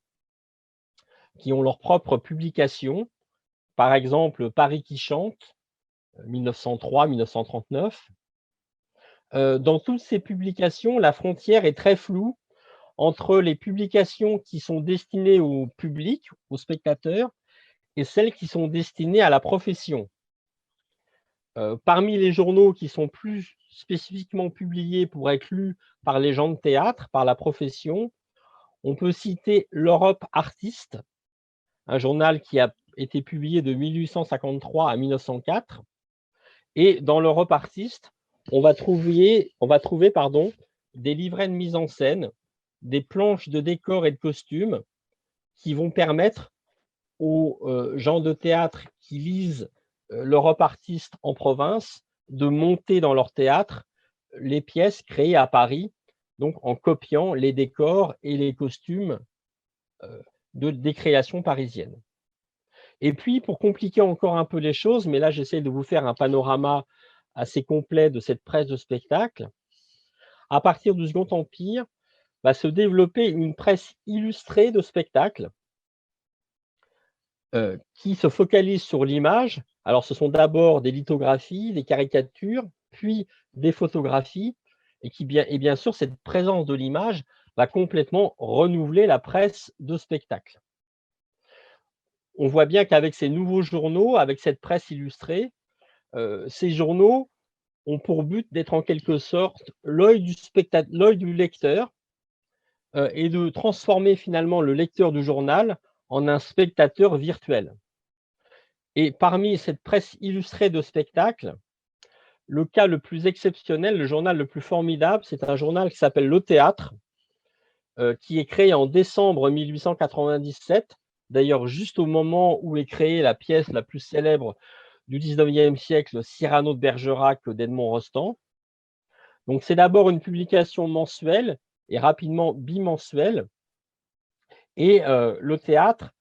qui ont leurs propres publications. Par exemple, Paris qui chante, 1903-1939. Dans toutes ces publications, la frontière est très floue entre les publications qui sont destinées au public, aux spectateurs, et celles qui sont destinées à la profession. Parmi les journaux qui sont plus spécifiquement publiés pour être lus par les gens de théâtre, par la profession, on peut citer l'Europe Artiste, un journal qui a été publié de 1853 à 1904. Et dans l'Europe Artiste, on va trouver des livrets de mise en scène, des planches de décors et de costumes qui vont permettre aux gens de théâtre qui lisent l'Europe Artiste en province de monter dans leur théâtre les pièces créées à Paris, donc en copiant les décors et les costumes des créations parisiennes. Et puis, pour compliquer encore un peu les choses, mais là, j'essaie de vous faire un panorama assez complet de cette presse de spectacle, à partir du Second Empire, va se développer une presse illustrée de spectacle qui se focalise sur l'image. Alors, ce sont d'abord des lithographies, des caricatures, puis des photographies, et bien sûr, cette présence de l'image va complètement renouveler la presse de spectacle. On voit bien qu'avec ces nouveaux journaux, avec cette presse illustrée, ces journaux ont pour but d'être en quelque sorte l'œil du lecteur et de transformer finalement le lecteur du journal en un spectateur virtuel. Et parmi cette presse illustrée de spectacle, le cas le plus exceptionnel, le journal le plus formidable, c'est un journal qui s'appelle Le Théâtre, qui est créé en décembre 1897, d'ailleurs juste au moment où est créée la pièce la plus célèbre du 19e siècle, Cyrano de Bergerac d'Edmond Rostand. Donc c'est d'abord une publication mensuelle et rapidement bimensuelle. Et Le Théâtre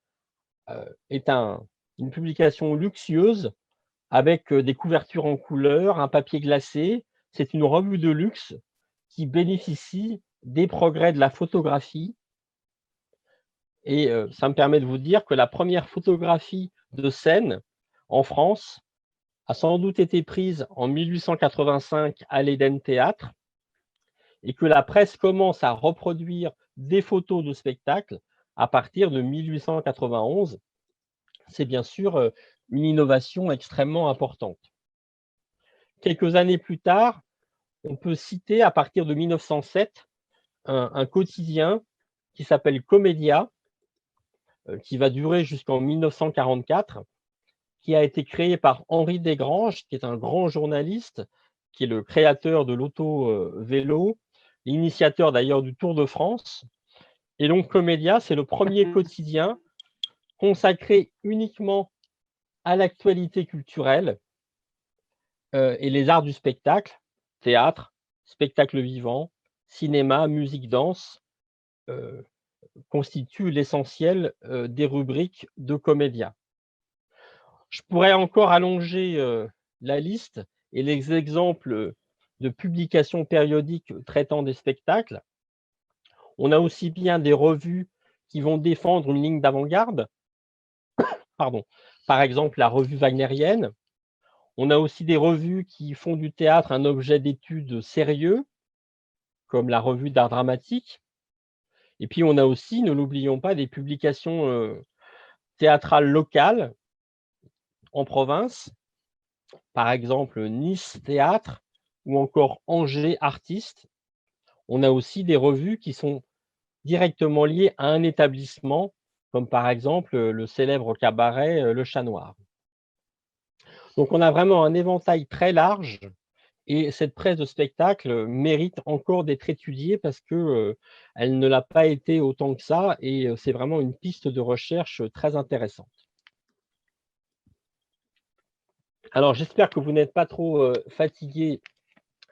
est une publication luxueuse avec des couvertures en couleur, un papier glacé. C'est une revue de luxe qui bénéficie des progrès de la photographie. Et ça me permet de vous dire que la première photographie de scène en France a sans doute été prise en 1885 à l'Éden Théâtre et que la presse commence à reproduire des photos de spectacle à partir de 1891. C'est bien sûr une innovation extrêmement importante. Quelques années plus tard, on peut citer à partir de 1907 un quotidien qui s'appelle Comédia, qui va durer jusqu'en 1944, qui a été créé par Henri Desgranges, qui est un grand journaliste, qui est le créateur de l'auto-vélo, l'initiateur d'ailleurs du Tour de France. Et donc, Comédia, c'est le premier quotidien consacré uniquement à l'actualité culturelle et les arts du spectacle, théâtre, spectacle vivant, cinéma, musique, danse, constituent l'essentiel des rubriques de Comédia. Je pourrais encore allonger la liste et les exemples de publications périodiques traitant des spectacles. On a aussi bien des revues qui vont défendre une ligne d'avant-garde, par exemple la revue wagnérienne. On a aussi des revues qui font du théâtre un objet d'étude sérieux, comme la revue d'art dramatique. Et puis on a aussi, ne l'oublions pas, des publications théâtrales locales en province, par exemple Nice Théâtre ou encore Angers Artistes. On a aussi des revues qui sont directement liées à un établissement, comme par exemple le célèbre cabaret Le Chat Noir. Donc on a vraiment un éventail très large et cette presse de spectacle mérite encore d'être étudiée parce qu'elle ne l'a pas été autant que ça et c'est vraiment une piste de recherche très intéressante. Alors j'espère que vous n'êtes pas trop fatigué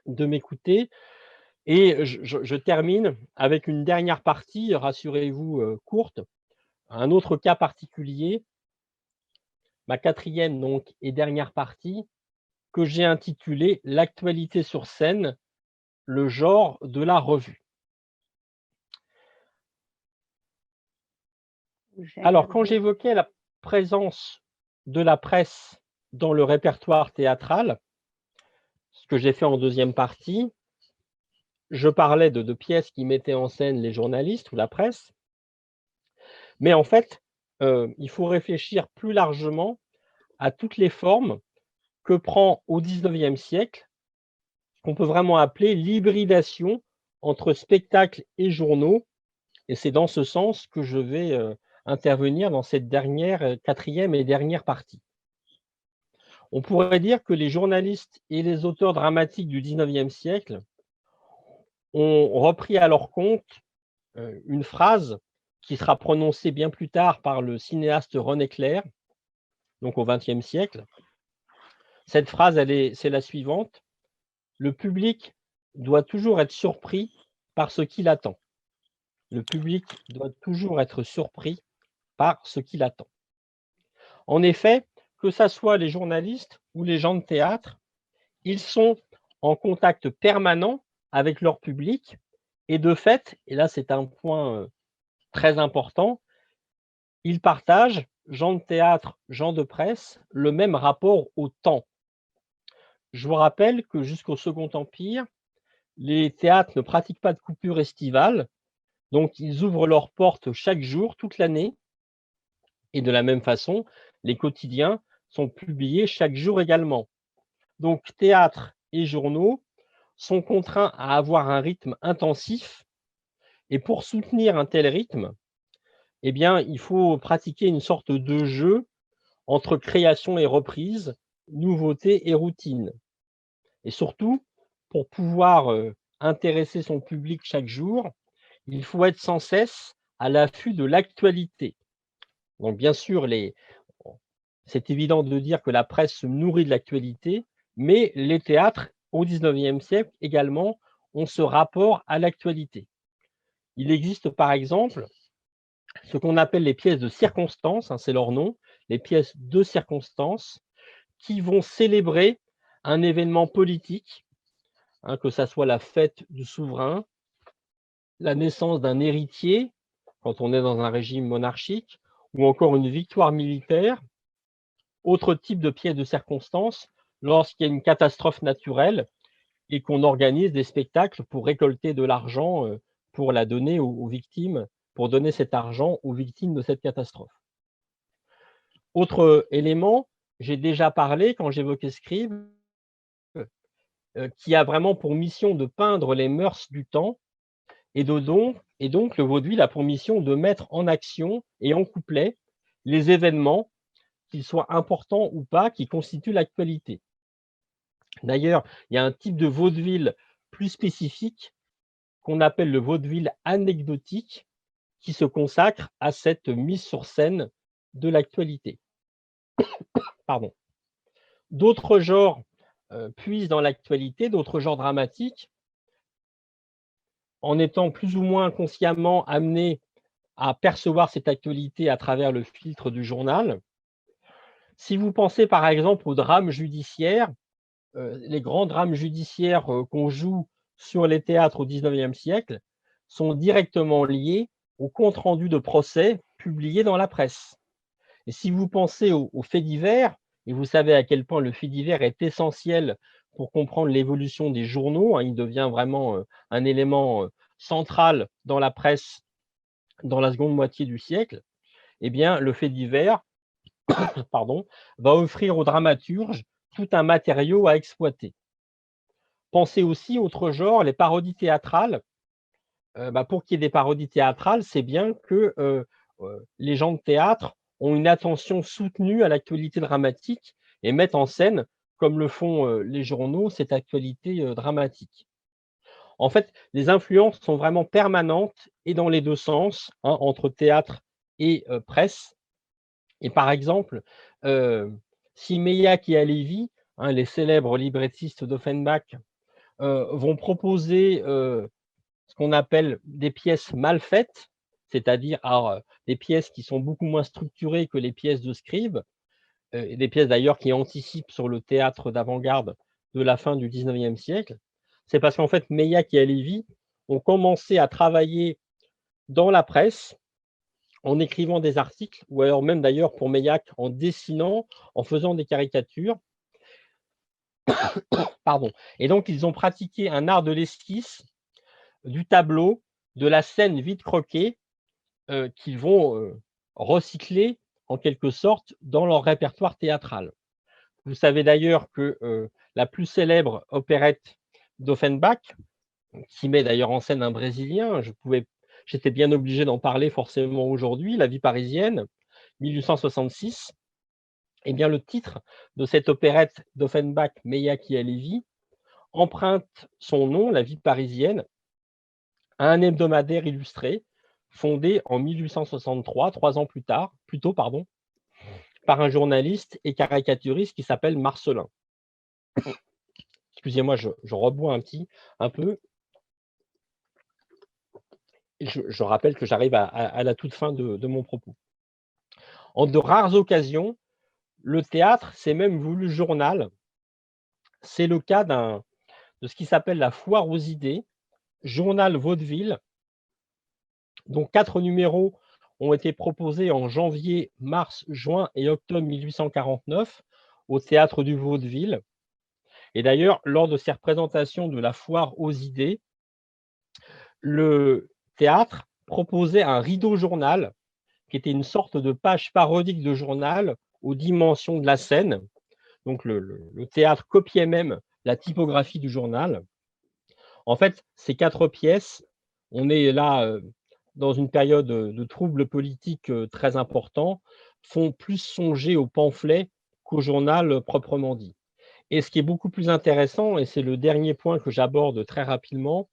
de m'écouter et je termine avec une dernière partie, rassurez-vous, courte, un autre cas particulier, ma quatrième donc et dernière partie, que j'ai intitulée « L'actualité sur scène, le genre de la revue ». Alors, quand j'évoquais la présence de la presse dans le répertoire théâtral, ce que j'ai fait en deuxième partie, je parlais de pièces qui mettaient en scène les journalistes ou la presse, mais en fait, il faut réfléchir plus largement à toutes les formes que prend au XIXe siècle, ce qu'on peut vraiment appeler l'hybridation entre spectacles et journaux, et c'est dans ce sens que je vais intervenir dans cette quatrième et dernière partie. On pourrait dire que les journalistes et les auteurs dramatiques du XIXe siècle ont repris à leur compte une phrase qui sera prononcée bien plus tard par le cinéaste René Clair, donc au XXe siècle. Cette phrase, c'est la suivante: le public doit toujours être surpris par ce qu'il attend. Le public doit toujours être surpris par ce qu'il attend. En effet, que ce soit les journalistes ou les gens de théâtre, ils sont en contact permanent avec leur public et de fait, et là c'est un point très important, ils partagent, gens de théâtre, gens de presse, le même rapport au temps. Je vous rappelle que jusqu'au Second Empire, les théâtres ne pratiquent pas de coupure estivale, donc ils ouvrent leurs portes chaque jour, toute l'année, et de la même façon, les quotidiens sont publiés chaque jour également. Donc théâtre et journaux sont contraints à avoir un rythme intensif, et pour soutenir un tel rythme, eh bien, il faut pratiquer une sorte de jeu entre création et reprise, nouveauté et routine. Et surtout, pour pouvoir intéresser son public chaque jour, il faut être sans cesse à l'affût de l'actualité. Donc bien sûr, c'est évident de dire que la presse se nourrit de l'actualité, mais les théâtres, au XIXe siècle également, ont ce rapport à l'actualité. Il existe par exemple ce qu'on appelle les pièces de circonstance, c'est leur nom, les pièces de circonstance, qui vont célébrer un événement politique, que ce soit la fête du souverain, la naissance d'un héritier, quand on est dans un régime monarchique, ou encore une victoire militaire. Autre type de pièce de circonstance, lorsqu'il y a une catastrophe naturelle et qu'on organise des spectacles pour récolter de l'argent pour la donner aux victimes, pour donner cet argent aux victimes de cette catastrophe. Autre élément, j'ai déjà parlé quand j'évoquais Scribe, qui a vraiment pour mission de peindre les mœurs du temps, et donc le vaudeville a pour mission de mettre en action et en couplet les événements qu'ils soient importants ou pas, qui constituent l'actualité. D'ailleurs, il y a un type de vaudeville plus spécifique qu'on appelle le vaudeville anecdotique, qui se consacre à cette mise sur scène de l'actualité. Pardon. D'autres genres puisent dans l'actualité, d'autres genres dramatiques, en étant plus ou moins consciemment amenés à percevoir cette actualité à travers le filtre du journal. Si vous pensez par exemple aux drames judiciaires, les grands drames judiciaires qu'on joue sur les théâtres au XIXe siècle sont directement liés aux comptes rendus de procès publiés dans la presse. Et si vous pensez aux faits divers, et vous savez à quel point le fait divers est essentiel pour comprendre l'évolution des journaux, hein, il devient vraiment un élément central dans la presse dans la seconde moitié du siècle, eh bien, le fait divers va offrir aux dramaturges tout un matériau à exploiter. Pensez aussi, autre genre, les parodies théâtrales. Pour qu'il y ait des parodies théâtrales, c'est bien que les gens de théâtre ont une attention soutenue à l'actualité dramatique et mettent en scène, comme le font les journaux, cette actualité dramatique. En fait, les influences sont vraiment permanentes et dans les deux sens, hein, entre théâtre et presse. Et par exemple, si Meilhac et Halévy, hein, les célèbres librettistes d'Offenbach, vont proposer ce qu'on appelle des pièces mal faites, c'est-à-dire des pièces qui sont beaucoup moins structurées que les pièces de Scribe, et des pièces d'ailleurs qui anticipent sur le théâtre d'avant-garde de la fin du XIXe siècle. C'est parce qu'en fait, Meilhac et Halévy ont commencé à travailler dans la presse en écrivant des articles, ou alors même d'ailleurs pour Meilhac en dessinant, en faisant des caricatures. Pardon. Et donc, ils ont pratiqué un art de l'esquisse, du tableau, de la scène vite croquée, qu'ils vont recycler en quelque sorte dans leur répertoire théâtral. Vous savez d'ailleurs que la plus célèbre opérette d'Offenbach, qui met d'ailleurs en scène un Brésilien, j'étais bien obligé d'en parler forcément aujourd'hui, La vie parisienne, 1866, eh bien le titre de cette opérette d'Offenbach, Meilhac et Halévy, emprunte son nom, La vie parisienne, à un hebdomadaire illustré fondé en 1863, 3 ans plus tôt, par un journaliste et caricaturiste qui s'appelle Marcelin. Excusez-moi, je rebois un peu. Je rappelle que j'arrive à la toute fin de mon propos. En de rares occasions, le théâtre s'est même voulu journal. C'est le cas de ce qui s'appelle la Foire aux idées, journal vaudeville, dont 4 numéros ont été proposés en janvier, mars, juin et octobre 1849 au théâtre du Vaudeville. Et d'ailleurs, lors de ces représentations de la Foire aux idées, le théâtre proposait un rideau journal qui était une sorte de page parodique de journal aux dimensions de la scène. Donc le théâtre copiait même la typographie du journal. En fait, ces 4 pièces, on est là dans une période de troubles politiques très importants, font plus songer au pamphlet qu'au journal proprement dit. Et ce qui est beaucoup plus intéressant, et c'est le dernier point que j'aborde très rapidement,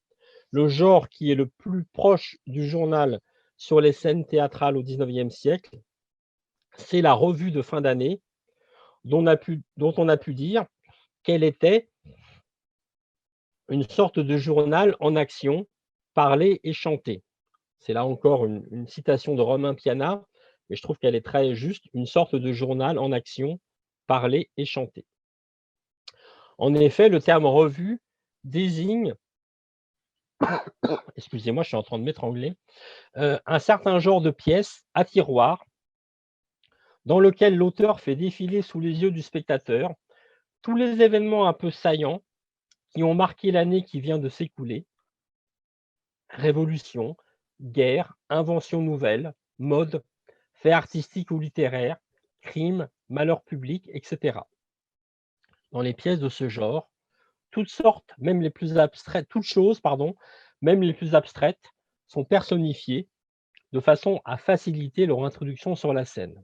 le genre qui est le plus proche du journal sur les scènes théâtrales au XIXe siècle, c'est la revue de fin d'année, dont on a pu dire qu'elle était une sorte de journal en action, parlé et chanté. C'est là encore une citation de Romain Piana, mais je trouve qu'elle est très juste, une sorte de journal en action, parlé et chanté. En effet, le terme revue désigne, excusez-moi, je suis en train de m'étrangler, un certain genre de pièce à tiroir dans lequel l'auteur fait défiler sous les yeux du spectateur tous les événements un peu saillants qui ont marqué l'année qui vient de s'écouler. Révolution, guerre, inventions nouvelles, mode, faits artistiques ou littéraires, crimes, malheurs publics, etc. Dans les pièces de ce genre, toutes choses, même les plus abstraites, sont personnifiées de façon à faciliter leur introduction sur la scène.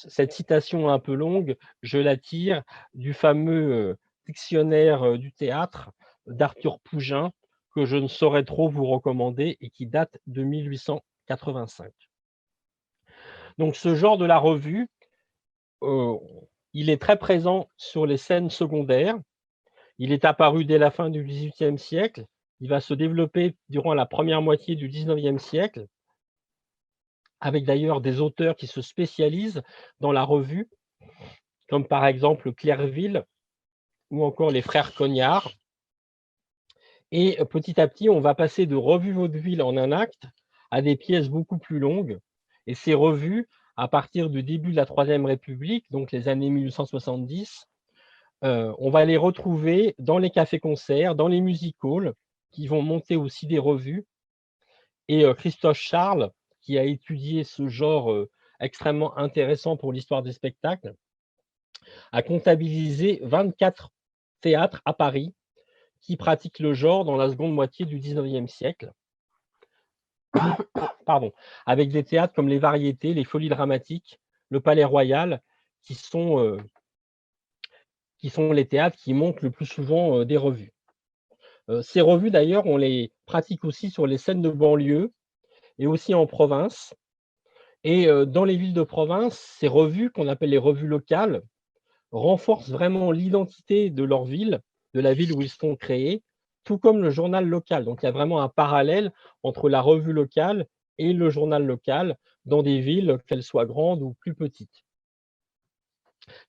cette citation un peu longue, je la tire du fameux dictionnaire du théâtre d'Arthur Pougin, que je ne saurais trop vous recommander et qui date de 1885. Donc ce genre de la revue, euh, il est très présent sur les scènes secondaires. Il est apparu dès la fin du XVIIIe siècle. Il va se développer durant la première moitié du XIXe siècle, avec d'ailleurs des auteurs qui se spécialisent dans la revue, comme par exemple Clerville ou encore les frères Cognard. Et petit à petit, on va passer de revues vaudeville en un acte à des pièces beaucoup plus longues. Et ces revues, à partir du début de la Troisième République, donc les années 1870, on va les retrouver dans les cafés-concerts, dans les music-halls, qui vont monter aussi des revues. Et Christophe Charles, qui a étudié ce genre extrêmement intéressant pour l'histoire des spectacles, a comptabilisé 24 théâtres à Paris qui pratiquent le genre dans la seconde moitié du XIXe siècle. Pardon, avec des théâtres comme les Variétés, les Folies Dramatiques, le Palais Royal, qui sont les théâtres qui montent le plus souvent des revues. Ces revues, d'ailleurs, on les pratique aussi sur les scènes de banlieue et aussi en province. Et dans les villes de province, ces revues, qu'on appelle les revues locales, renforcent vraiment l'identité de leur ville, de la ville où ils sont créés, tout comme le journal local. Donc, il y a vraiment un parallèle entre la revue locale et le journal local dans des villes, qu'elles soient grandes ou plus petites.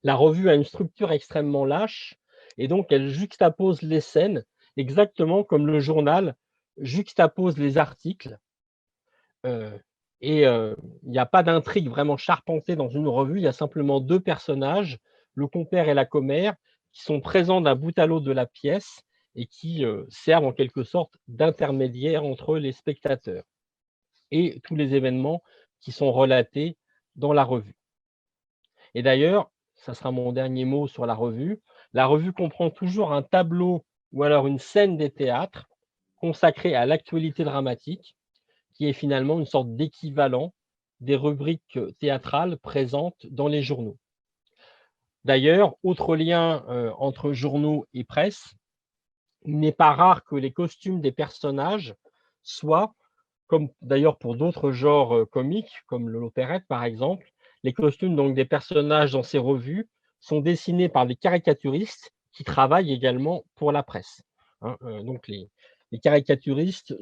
La revue a une structure extrêmement lâche et donc elle juxtapose les scènes exactement comme le journal juxtapose les articles. Il n'y a pas d'intrigue vraiment charpentée dans une revue, il y a simplement deux personnages, le compère et la commère, qui sont présents d'un bout à l'autre de la pièce et qui servent en quelque sorte d'intermédiaires entre les spectateurs et tous les événements qui sont relatés dans la revue. Et d'ailleurs, ça sera mon dernier mot sur la revue comprend toujours un tableau ou alors une scène des théâtres consacrée à l'actualité dramatique, qui est finalement une sorte d'équivalent des rubriques théâtrales présentes dans les journaux. D'ailleurs, autre lien entre journaux et presse, il n'est pas rare que les costumes des personnages soient, comme d'ailleurs pour d'autres genres comiques, comme l'opérette par exemple, les costumes donc des personnages dans ces revues sont dessinés par des caricaturistes qui travaillent également pour la presse. Donc les caricaturistes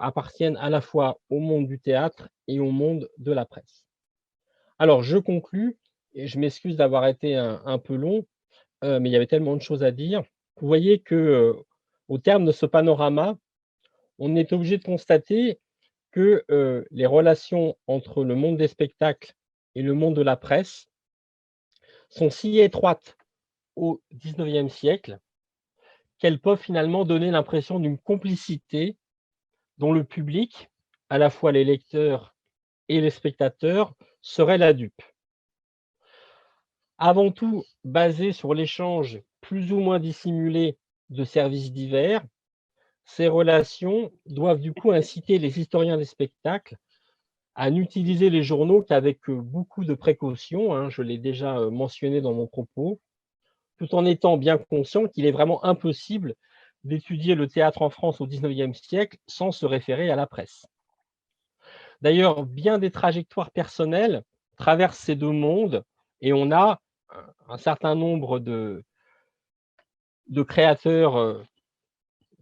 appartiennent à la fois au monde du théâtre et au monde de la presse. Alors, je conclus, et je m'excuse d'avoir été un peu long, mais il y avait tellement de choses à dire. Vous voyez que, au terme de ce panorama, on est obligé de constater que les relations entre le monde des spectacles et le monde de la presse sont si étroites au XIXe siècle qu'elles peuvent finalement donner l'impression d'une complicité dont le public, à la fois les lecteurs et les spectateurs, serait la dupe. Avant tout, basé sur l'échange plus ou moins dissimulé de services divers, ces relations doivent du coup inciter les historiens des spectacles à n'utiliser les journaux qu'avec beaucoup de précautions, je l'ai déjà mentionné dans mon propos, tout en étant bien conscient qu'il est vraiment impossible d'étudier le théâtre en France au XIXe siècle sans se référer à la presse. D'ailleurs, bien des trajectoires personnelles traversent ces deux mondes et on a un certain nombre de créateurs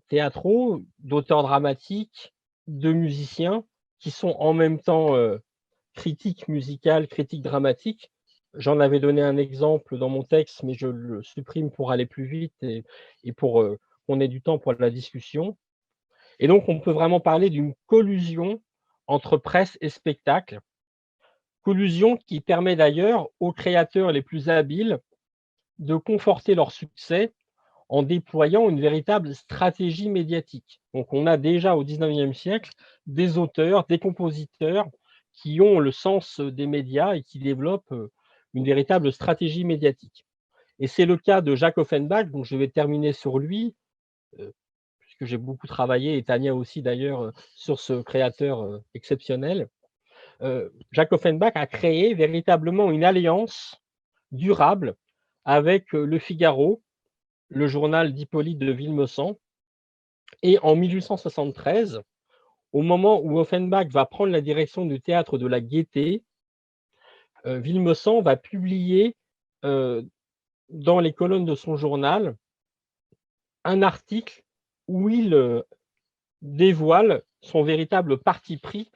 théâtraux, d'auteurs dramatiques, de musiciens qui sont en même temps critiques musicales, critiques dramatiques. J'en avais donné un exemple dans mon texte, mais je le supprime pour aller plus vite et pour qu'on ait du temps pour la discussion. Et donc, on peut vraiment parler d'une collusion entre presse et spectacle, collusion qui permet d'ailleurs aux créateurs les plus habiles de conforter leur succès en déployant une véritable stratégie médiatique. Donc, on a déjà au XIXe siècle des auteurs, des compositeurs qui ont le sens des médias et qui développent une véritable stratégie médiatique. Et c'est le cas de Jacques Offenbach, donc je vais terminer sur lui, puisque j'ai beaucoup travaillé, et Tania aussi d'ailleurs, sur ce créateur exceptionnel. Jacques Offenbach a créé véritablement une alliance durable avec Le Figaro, le journal d'Hippolyte de Villemessant. Et en 1873, au moment où Offenbach va prendre la direction du théâtre de la Gaîté, Villemessant va publier dans les colonnes de son journal un article où il dévoile son véritable parti pris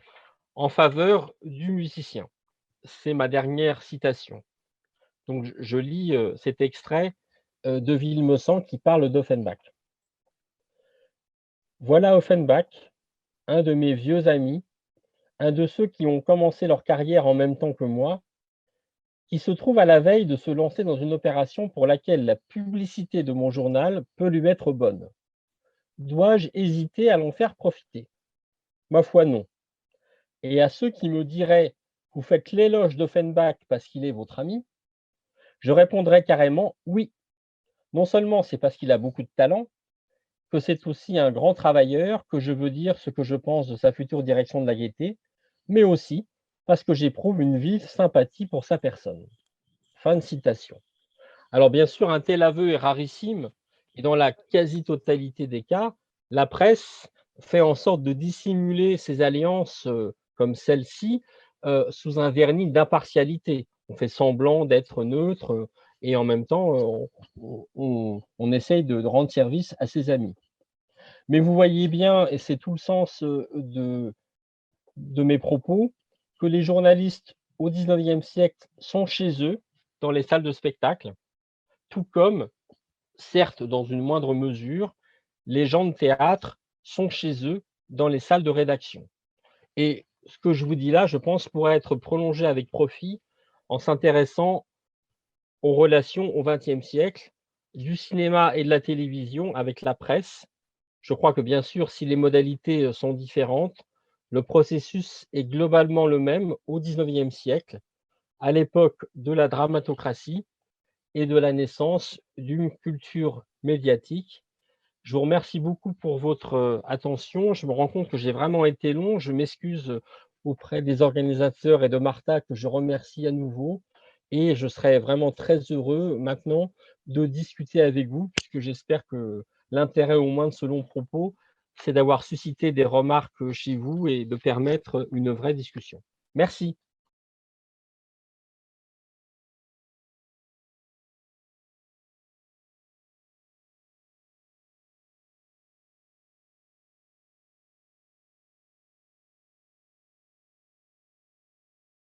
en faveur du musicien. C'est ma dernière citation. Donc je lis cet extrait de Villemessant qui parle d'Offenbach. Voilà Offenbach, un de mes vieux amis, un de ceux qui ont commencé leur carrière en même temps que moi, qui se trouve à la veille de se lancer dans une opération pour laquelle la publicité de mon journal peut lui être bonne. Dois-je hésiter à l'en faire profiter? Ma foi, non. Et à ceux qui me diraient « Vous faites l'éloge d'Offenbach parce qu'il est votre ami », je répondrais carrément « Oui, non seulement c'est parce qu'il a beaucoup de talent, que c'est aussi un grand travailleur, que je veux dire ce que je pense de sa future direction de la Gaîté, mais aussi parce que j'éprouve une vive sympathie pour sa personne. » Fin de citation. Alors bien sûr, un tel aveu est rarissime, et dans la quasi-totalité des cas, la presse fait en sorte de dissimuler ses alliances comme celle-ci sous un vernis d'impartialité. On fait semblant d'être neutre et en même temps, on essaye de rendre service à ses amis. Mais vous voyez bien, et c'est tout le sens de mes propos, que les journalistes au XIXe siècle sont chez eux, dans les salles de spectacle, tout comme, certes dans une moindre mesure, les gens de théâtre sont chez eux dans les salles de rédaction. Et ce que je vous dis là, je pense, pourrait être prolongé avec profit en s'intéressant aux relations au XXe siècle du cinéma et de la télévision avec la presse. Je crois que bien sûr, si les modalités sont différentes, le processus est globalement le même au XIXe siècle, à l'époque de la dramatocratie et de la naissance d'une culture médiatique. Je vous remercie beaucoup pour votre attention. Je me rends compte que j'ai vraiment été long. Je m'excuse auprès des organisateurs et de Martha, que je remercie à nouveau. Et je serai vraiment très heureux maintenant de discuter avec vous, puisque j'espère que l'intérêt au moins de ce long propos, c'est d'avoir suscité des remarques chez vous et de permettre une vraie discussion. Merci.